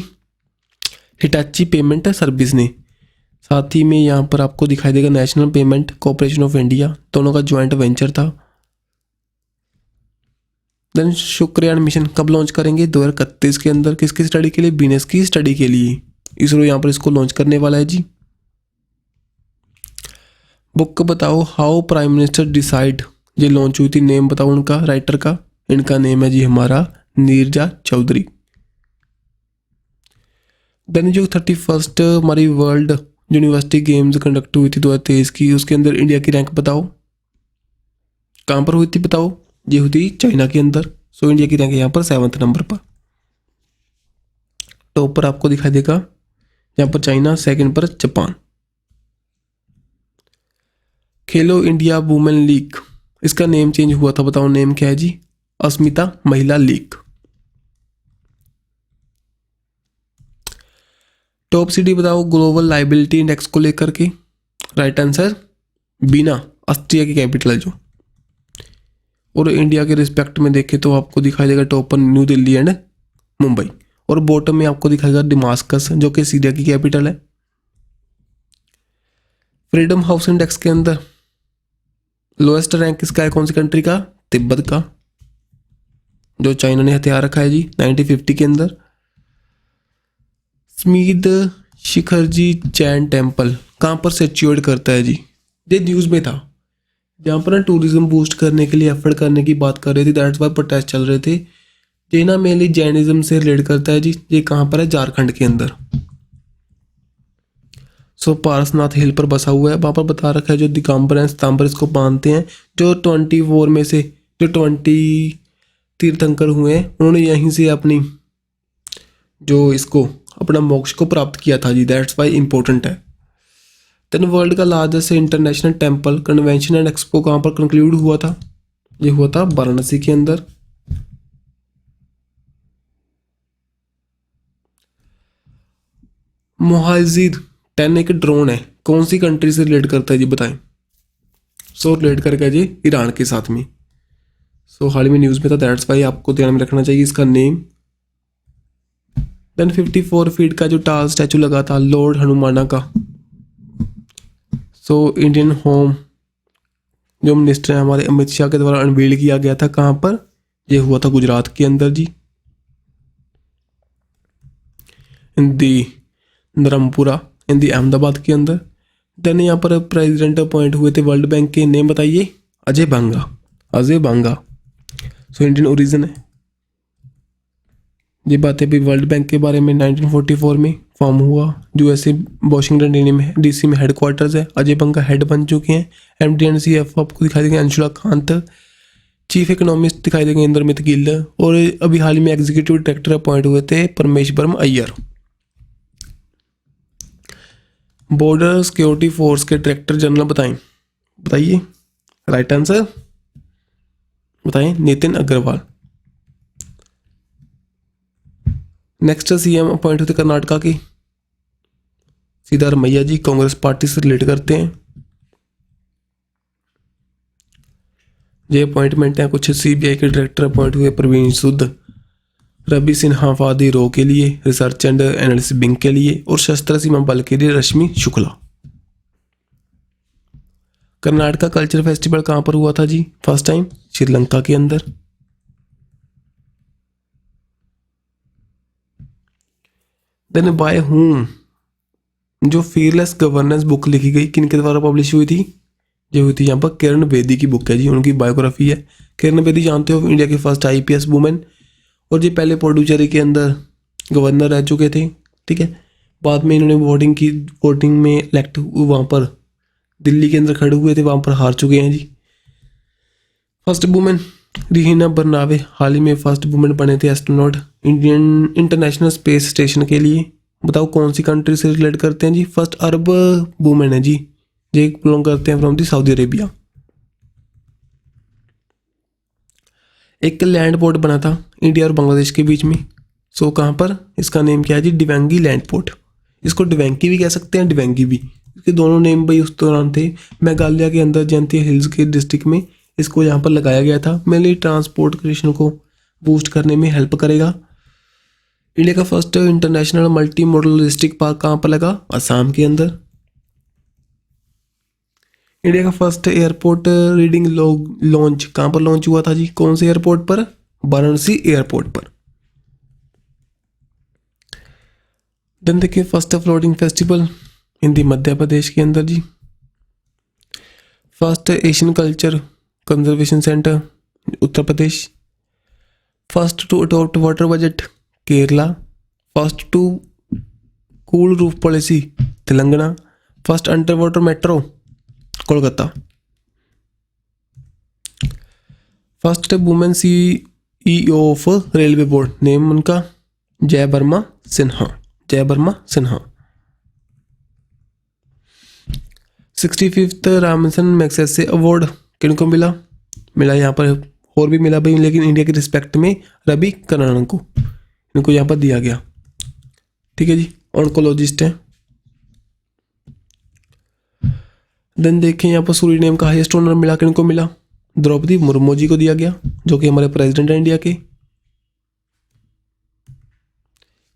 हिटाची पेमेंट सर्विस ने। साथ ही में यहाँ पर आपको दिखाई देगा national payment corporation of India, दोनों का ज्वाइंट वेंचर था। देन शुक्रयान मिशन कब लॉन्च करेंगे? 2031 के अंदर। किसकी स्टडी के लिए? वीनस की स्टडी के लिए। इसरो यहाँ पर इसको लॉन्च करने वाला है जी। बुक बताओ हाउ प्राइम मिनिस्टर डिसाइड, ये लॉन्च हुई थी, नेम बताओ उनका, राइटर का। इनका नेम है जी हमारा नीरजा चौधरी। देन जो 31st हमारी वर्ल्ड यूनिवर्सिटी गेम्स कंडक्ट हुई थी 2023 की, उसके अंदर इंडिया की रैंक बताओ कहाँ पर हुई थी, बताओ। ये हुई थी चाइना के अंदर। सो इंडिया की रैंक यहाँ पर 7वें नंबर पर। टॉप पर आपको दिखाई देगा यहाँ पर चाइना, सेकंड पर जापान। खेलो इंडिया वुमेन लीग, इसका नेम चेंज हुआ था, बताओ नेम क्या है जी, अस्मिता महिला लीग। टॉप सिटी बताओ ग्लोबल लाइबिलिटी इंडेक्स को लेकर के, राइट आंसर बीना, ऑस्ट्रिया की कैपिटल है जो। और इंडिया के रिस्पेक्ट में देखें तो आपको दिखाई देगा टॉप पर न्यू दिल्ली एंड मुंबई, और बॉटम में आपको दिखाएगा डिमास्कस जो कि सीरिया की कैपिटल है। फ्रीडम हाउस इंडेक्स के अंदर लोएस्ट रैंक किसका है, कौन सी कंट्री का, तिब्बत का, जो चाइना ने हथियार रखा है जी 1950 के अंदर। स्मीद शिखर जी जैन टेम्पल कहाँ पर सिचुएट करता है जी, ये न्यूज़ में था, जहाँ पर ना टूरिज्म बूस्ट करने के लिए एफर्ट करने की बात कर रही थी, दैट्स वाई प्रोटेस्ट चल रहे थे। ये ना मेनली जैनिज्म से रिलेट करता है जी। ये कहाँ पर है, झारखंड के अंदर। सो पारसनाथ हिल पर बसा हुआ है, वहाँ पर बता रखा है जो दिगंबर हैं सितंबर इसको मानते हैं। जो 24 में से जो 20 तीर्थंकर हुए हैं उन्होंने यहीं से अपनी जो इसको अपना मोक्ष को प्राप्त किया था जी, दैट्स वाई इंपॉर्टेंट है। देन वर्ल्ड का largest international temple convention and expo कहाँ पर कंक्लूड हुआ था, ये हुआ था वाराणसी के अंदर। मोहाजिर 10 एक ड्रोन है, कौन सी कंट्री से रिलेट करता है जी, बताएं। सो रिलेट करके जी ईरान के साथ में। सो हाल ही में न्यूज़ में था, दैट्स वाई आपको ध्यान में रखना चाहिए इसका नेम। देन 54 फीट का जो टाल स्टैचू लगा था लॉर्ड हनुमाना का, सो इंडियन होम जो मिनिस्टर है हमारे अमित शाह के द्वारा अनवील किया गया था, कहाँ पर, ये हुआ था गुजरात के अंदर जी, इन दी नरमपुरा इन दी अहमदाबाद के अंदर। देन यहाँ पर प्रेसिडेंट अपॉइंट हुए थे वर्ल्ड बैंक के, नेम बताइए, Ajay Banga, Ajay Banga. So Indian origin है। ये बातें भी वर्ल्ड बैंक के बारे में 1944 में फॉर्म हुआ, जो ऐसे वाशिंगटन डीसी में हेडक्वार्टर्स है। अजय बंगा हेड बन चुके हैं। MD&CF आपको दिखाई देंगे अंशुला कांत, चीफ इकोनॉमिस्ट दिखाई देंगे इंद्रमित गिल, और अभी हाल ही में एग्जीक्यूटिव डायरेक्टर अपॉइंट हुए थे Parameswaran Iyer. Border security force के डायरेक्टर जनरल बताइए, राइट आंसर बताएं, Nitin Agarwal. Next CM appoint होते कर्नाटका की, सिद्धारमैया जी, कांग्रेस पार्टी से रिलेट करते हैं। ये अपॉइंटमेंट हैं कुछ। CBI के डायरेक्टर अपॉइंट हुए प्रवीण सूद, रवि सिन्हा वादी रो के लिए, रिसर्च एंड एनालिसिस विंग के लिए, और शस्त्र सीमा बल के लिए रश्मि शुक्ला। कर्नाटका कल्चर फेस्टिवल कहाँ पर हुआ था जी, फर्स्ट टाइम श्रीलंका के अंदर। देन बाय हूम जो फीयरलेस गवर्नेंस बुक लिखी गई, किनके द्वारा पब्लिश हुई थी, ये हुई थी यहाँ पर किरण बेदी की बुक है जी, उनकी बायोग्राफी है। किरण बेदी जानते हो इंडिया की फर्स्ट IPS वुमेन, और ये पहले पुडुचेरी के अंदर गवर्नर रह चुके थे, ठीक है। बाद में इन्होंने वोटिंग में इलेक्ट वहाँ पर दिल्ली के अंदर खड़े हुए थे, वहाँ पर हार चुके हैं जी। फर्स्ट वुमेन रिहिना बर्नावे हाल ही में फर्स्ट वुमेन बने थे astronaut Indian international space station के लिए। बताओ कौन सी कंट्री से रिलेट करते हैं जी, फर्स्ट अरब वुमेन है जी, ये बिलोंग करते हैं फ्रॉम दी सऊदी अरेबिया। एक लैंड पोर्ट बना था इंडिया और बांग्लादेश के बीच में, सो कहाँ पर, इसका नेम क्या है जी, डिवेंगी लैंड पोर्ट। इसको डिवेंकी भी कह सकते हैं, डिवेंगी भी, इसके दोनों नेम भाई उस दौरान थे। मेघालय के अंदर जयंती हिल्स के डिस्ट्रिक्ट में इसको यहाँ पर लगाया गया था। मेनली ट्रांसपोर्टेशन को बूस्ट करने में हेल्प करेगा। इंडिया का first international multi modal logistic park कहाँ पर लगा, असम के अंदर। इंडिया का फर्स्ट एयरपोर्ट रीडिंग लॉन्च कहाँ पर लॉन्च हुआ था जी, कौन से एयरपोर्ट पर, वाराणसी एयरपोर्ट पर। देन देखिए first floating festival Hindi Madhya Pradesh के अंदर जी। First Asian culture conservation centre Uttar Pradesh. First to adopt water budget Kerala. First to cool roof policy Telangana. First under water metro Kolkata. First women CEO of railway board name उनका Jaya Varma Sinha. Jaya Varma Sinha. 65th Ramon Magsaysay award किनको मिला? मिला यहाँ पर और भी मिला भाई, लेकिन इंडिया के रिस्पेक्ट में रवि करणन को इनको यहाँ पर दिया गया। ठीक है जी, ऑन्कोलॉजिस्ट हैं। देन देखें यहाँ पर सूरीनेम का हाईएस्ट ऑनर मिला किनको मिला? द्रौपदी मुर्मू जी को दिया गया, जो कि हमारे प्रेसिडेंट हैं इंडिया के।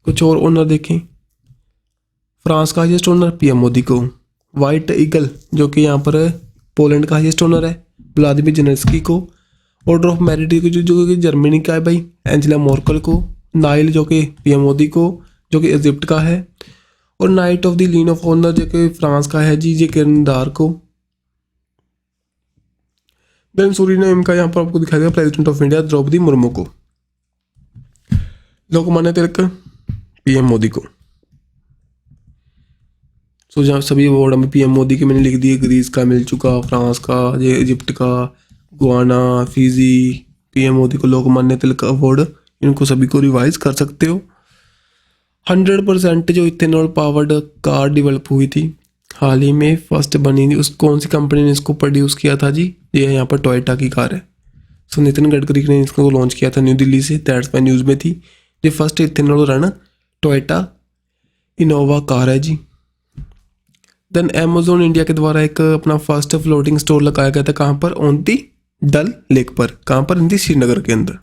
कुछ और ऑनर देखें। फ्रांस का हाईएस्ट ऑनर पीएम मोदी को। वाइट ईगल जो कि यहाँ पर पोलैंड का हाईएस्ट ऑनर है व्लादिमीर जेलेंस्की को। ऑर्डर ऑफ मेरिट जो कि जर्मनी का है भाई एंजेला मर्केल को। नाइल जो कि पीएम मोदी को, जो कि इजिप्ट का है। और नाइट ऑफ द लीन ऑफ ऑनर जो कि फ्रांस का है जी, जे किरदार को। देन सूरीनेम का यहाँ पर आपको दिखाई देगा president of India Droupadi Murmu को। लोकमान्य तिलक पीएम मोदी को। सो जहाँ सभी अवार्ड में पीएम मोदी के मैंने लिख दिए। ग्रीस का मिल चुका, फ्रांस का, ये इजिप्ट का, गुआना, फिजी, पीएम मोदी को लोकमान्य तिलक अवार्ड। इनको सभी को रिवाइज कर सकते हो। 100% जो इथेनॉल पावर्ड कार डेवलप हुई थी हाल ही में, फर्स्ट बनी थी, उस कौन सी कंपनी ने इसको प्रोड्यूस किया था जी? ये यहाँ पर टोयोटा की कार है। सो नितिन गडकरी ने इसको लॉन्च किया था न्यू दिल्ली से, दैट्स वाई न्यूज़ में थी। ये first ethanol run Toyota Innova car है जी। देन अमेजोन इंडिया के द्वारा एक अपना फर्स्ट फ्लोटिंग स्टोर लगाया गया था। कहाँ पर? ऑन दी डल लेक पर। कहाँ पर? इन दी श्रीनगर के अंदर।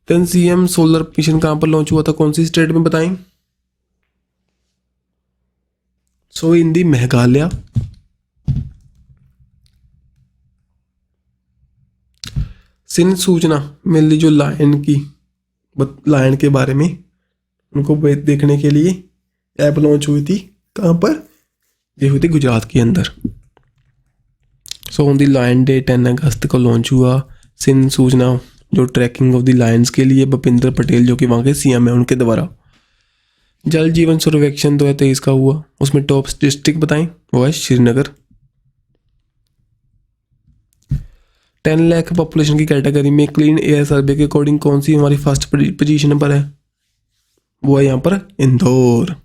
देन सीएम सोलर मिशन कहाँ पर लॉन्च हुआ था? कौन सी स्टेट में बताएं? सो इन दी मेघालय। सिंह सूचना मिल ली जो लायन के बारे में उनको देखने के लिए ऐप लॉन्च हुई थी। कहाँ पर? ये हुई थी गुजरात के अंदर। So on the lion day 10 अगस्त को लॉन्च हुआ सिंह सूचना, जो ट्रैकिंग ऑफ द लायंस के लिए भूपेंद्र पटेल जो कि वहाँ के सीएम है उनके द्वारा। जल जीवन सर्वेक्षण 2023 का हुआ, उसमें टॉप डिस्ट्रिक्ट बताएं, वो है श्रीनगर। 10 लाख पॉपुलेशन की कैटेगरी में क्लीन एयर सर्वे के अकॉर्डिंग कौन सी हमारी फर्स्ट पोजीशन पर है? वो है यहाँ पर Indore.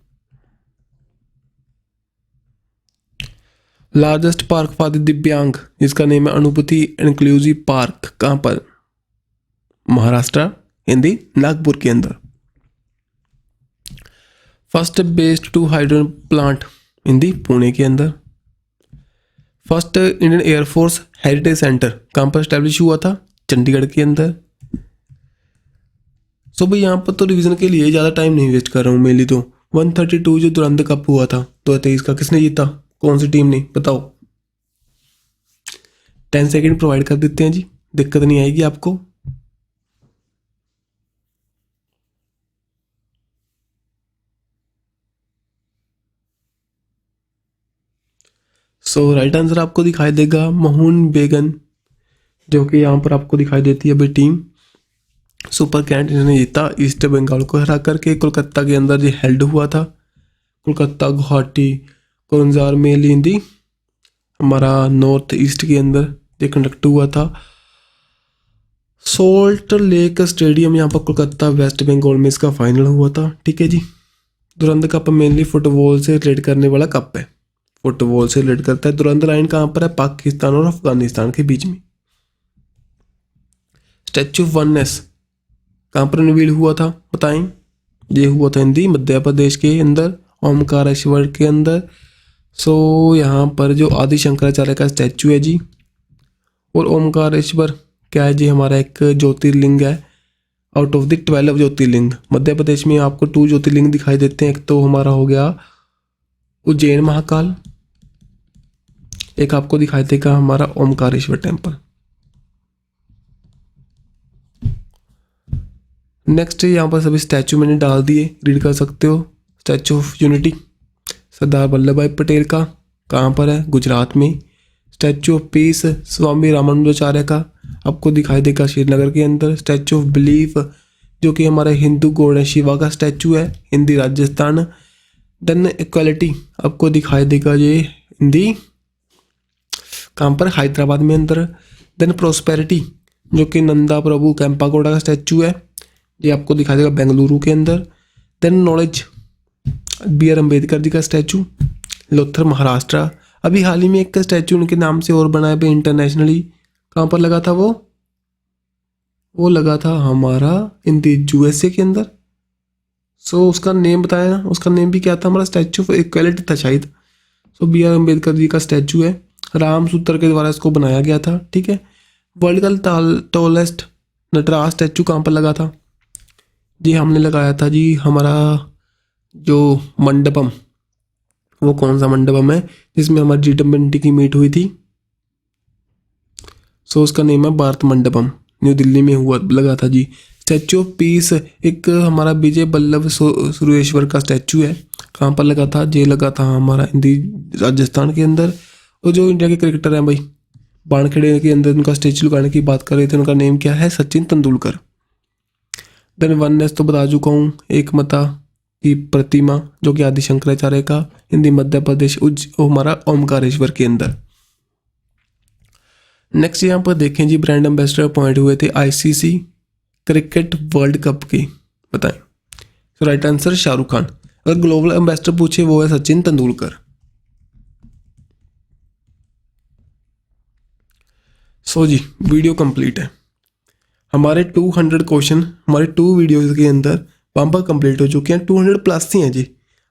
Largest park for the दिव्यांग, जिसका नेम है अनुभूति इंक्लूसिव पार्क। कहाँ पर? महाराष्ट्र, हिंदी नागपुर के अंदर। First based to hydrogen plant, हिंदी पुणे के अंदर। First Indian airforce heritage centre कहाँ पर स्टैब्लिश हुआ था? चंडीगढ़ के अंदर। सो भाई यहाँ पर तो रिवीजन के लिए ज़्यादा टाइम नहीं वेस्ट कर रहा हूँ। मेनली तो 132 जो दुरंत कप हुआ था 2023 का, किसने जीता? कौन सी टीम ने? बताओ। 10 सेकेंड प्रोवाइड कर देते हैं जी, दिक्कत नहीं आएगी आपको। सो राइट आंसर आपको दिखाई देगा मोहन बेगन, जो कि यहाँ पर आपको दिखाई देती है भाई टीम। सुपर कैंट इन्होंने जीता ईस्ट बंगाल को हरा करके। कोलकाता के अंदर ये हेल्ड हुआ था। कोलकाता, गुवाहाटी, कोलंजार में हिंदी हमारा नॉर्थ ईस्ट के अंदर ये कंडक्ट हुआ था। सोल्ट लेक स्टेडियम यहाँ पर कोलकाता वेस्ट बंगाल में इसका फाइनल हुआ था। ठीक है जी। दुरंत कप मेनली फुटबॉल से रिलेट करने वाला कप है, फुटबॉल से रिलेट करता है। दुरंत लाइन कहाँ पर है? पाकिस्तान और अफगानिस्तान के बीच में। स्टैच्यू ऑफ वननेस कहाँ पर रिवील हुआ था बताएं? ये हुआ था हिंदी मध्य प्रदेश के अंदर, ओमकारेश्वर के अंदर। सो यहाँ पर जो आदि शंकराचार्य का स्टैच्यू है जी, और ओमकारेश्वर क्या है जी? हमारा एक ज्योतिर्लिंग है आउट ऑफ द 12 ज्योतिर्लिंग। मध्य प्रदेश में आपको 2 ज्योतिर्लिंग दिखाई देते हैं। एक तो हमारा हो गया उज्जैन महाकाल, एक आपको दिखाई देगा हमारा ओमकारेश्वर टेम्पल। नेक्स्ट यहाँ पर सभी स्टैचू मैंने डाल दिए, रीड कर सकते हो। Statue of unity Sardar Vallabh भाई पटेल का, कहाँ पर है? गुजरात में। स्टैचू ऑफ पीस स्वामी रामानुजाचार्य का आपको दिखाई देगा श्रीनगर के अंदर। स्टैचू ऑफ बिलीफ जो कि हमारा हिंदू गॉड है शिवा का स्टैचू है, हिंदी राजस्थान। देन इक्वालिटी आपको दिखाई देगा ये हिंदी, कहाँ पर? हैदराबाद में अंदर। देन प्रोस्पेरिटी जो कि नंदा प्रभु कैंपागोड़ा का स्टैचू है, ये आपको दिखाई देगा बेंगलुरु के अंदर। Then knowledge B R Ambedkar ji का स्टैचू, लोथर महाराष्ट्र। अभी हाल ही में एक स्टैचू उनके नाम से और बनाया पे इंटरनेशनली, कहाँ पर लगा था वो लगा था हमारा इन दी यूएसए के अंदर। सो उसका नेम बताया ना, उसका नेम भी क्या था? हमारा स्टैचू ऑफ इक्वलिटी था शायद। सो बी आर अम्बेडकर जी का स्टैचू है, राम सूत्र के द्वारा इसको बनाया गया था, ठीक है। वर्ल्ड का टॉलेस्ट नटराज स्टैचू कहाँ पर लगा था? जी हमने लगाया था जी हमारा जो मंडपम, वो कौन सा मंडपम है जिसमें हमारी जी20 की मीट हुई थी? सो उसका नेम है भारत मंडपम, न्यू दिल्ली में हुआ लगा था जी। स्टैचू ऑफ पीस एक हमारा विजय वल्लभ सुरेश्वर का स्टैचू है, कहाँ पर लगा था? जे लगा था हमारा हिंदी राजस्थान के अंदर। और जो इंडिया के क्रिकेटर हैं भाई बाणखेड़े के अंदर उनका स्टैचू लगाने की बात कर रहे थे, उनका नेम क्या है? सचिन तेंदुलकर। देन वननेस तो बता चुका हूँ, एकमता की प्रतिमा जो कि आदि शंकराचार्य का, हिंदी मध्य प्रदेश हमारा ओमकारेश्वर के अंदर। नेक्स्ट यहाँ पर देखें जी ब्रांड एम्बेसडर अपॉइंट हुए थे आईसीसी क्रिकेट वर्ल्ड कप के, बताएं। तो राइट आंसर शाहरुख खान। अगर ग्लोबल एम्बेसडर पूछे वो है सचिन तेंदुलकर। सो जी वीडियो कंप्लीट है, हमारे 200 क्वेश्चन हमारे 2 वीडियोज़ के अंदर बम्पर कंप्लीट हो चुके हैं, 200 प्लस ही हैं जी।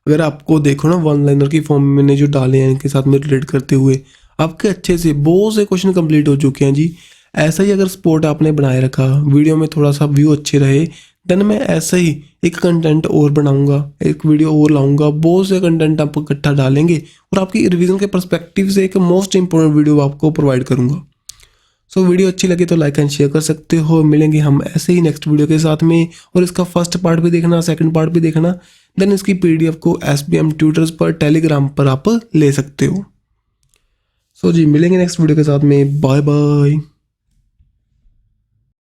अगर आपको देखो ना वन लाइनर की फॉर्म में मैंने जो डाले हैं इनके साथ में रिलेट करते हुए आपके अच्छे से बहुत से क्वेश्चन कंप्लीट हो चुके हैं जी। ऐसा ही अगर सपोर्ट आपने बनाए रखा, वीडियो में थोड़ा सा व्यू अच्छे रहे, देन मैं ऐसे ही एक कंटेंट और बनाऊंगा, एक वीडियो और लाऊंगा, बहुत से कंटेंट आपको इकट्ठा डालेंगे और आपकी रिवीजन के पर्सपेक्टिव से एक मोस्ट इंपॉर्टेंट वीडियो आपको प्रोवाइड करूंगा। सो वीडियो अच्छी लगी तो लाइक एंड शेयर कर सकते हो। मिलेंगे हम ऐसे ही नेक्स्ट वीडियो के साथ में, और इसका फर्स्ट पार्ट भी देखना, सेकंड पार्ट भी देखना। देन इसकी पीडीएफ को SBM ट्यूटर्स पर टेलीग्राम पर आप ले सकते हो। सो जी मिलेंगे नेक्स्ट वीडियो के साथ में, बाय बाय।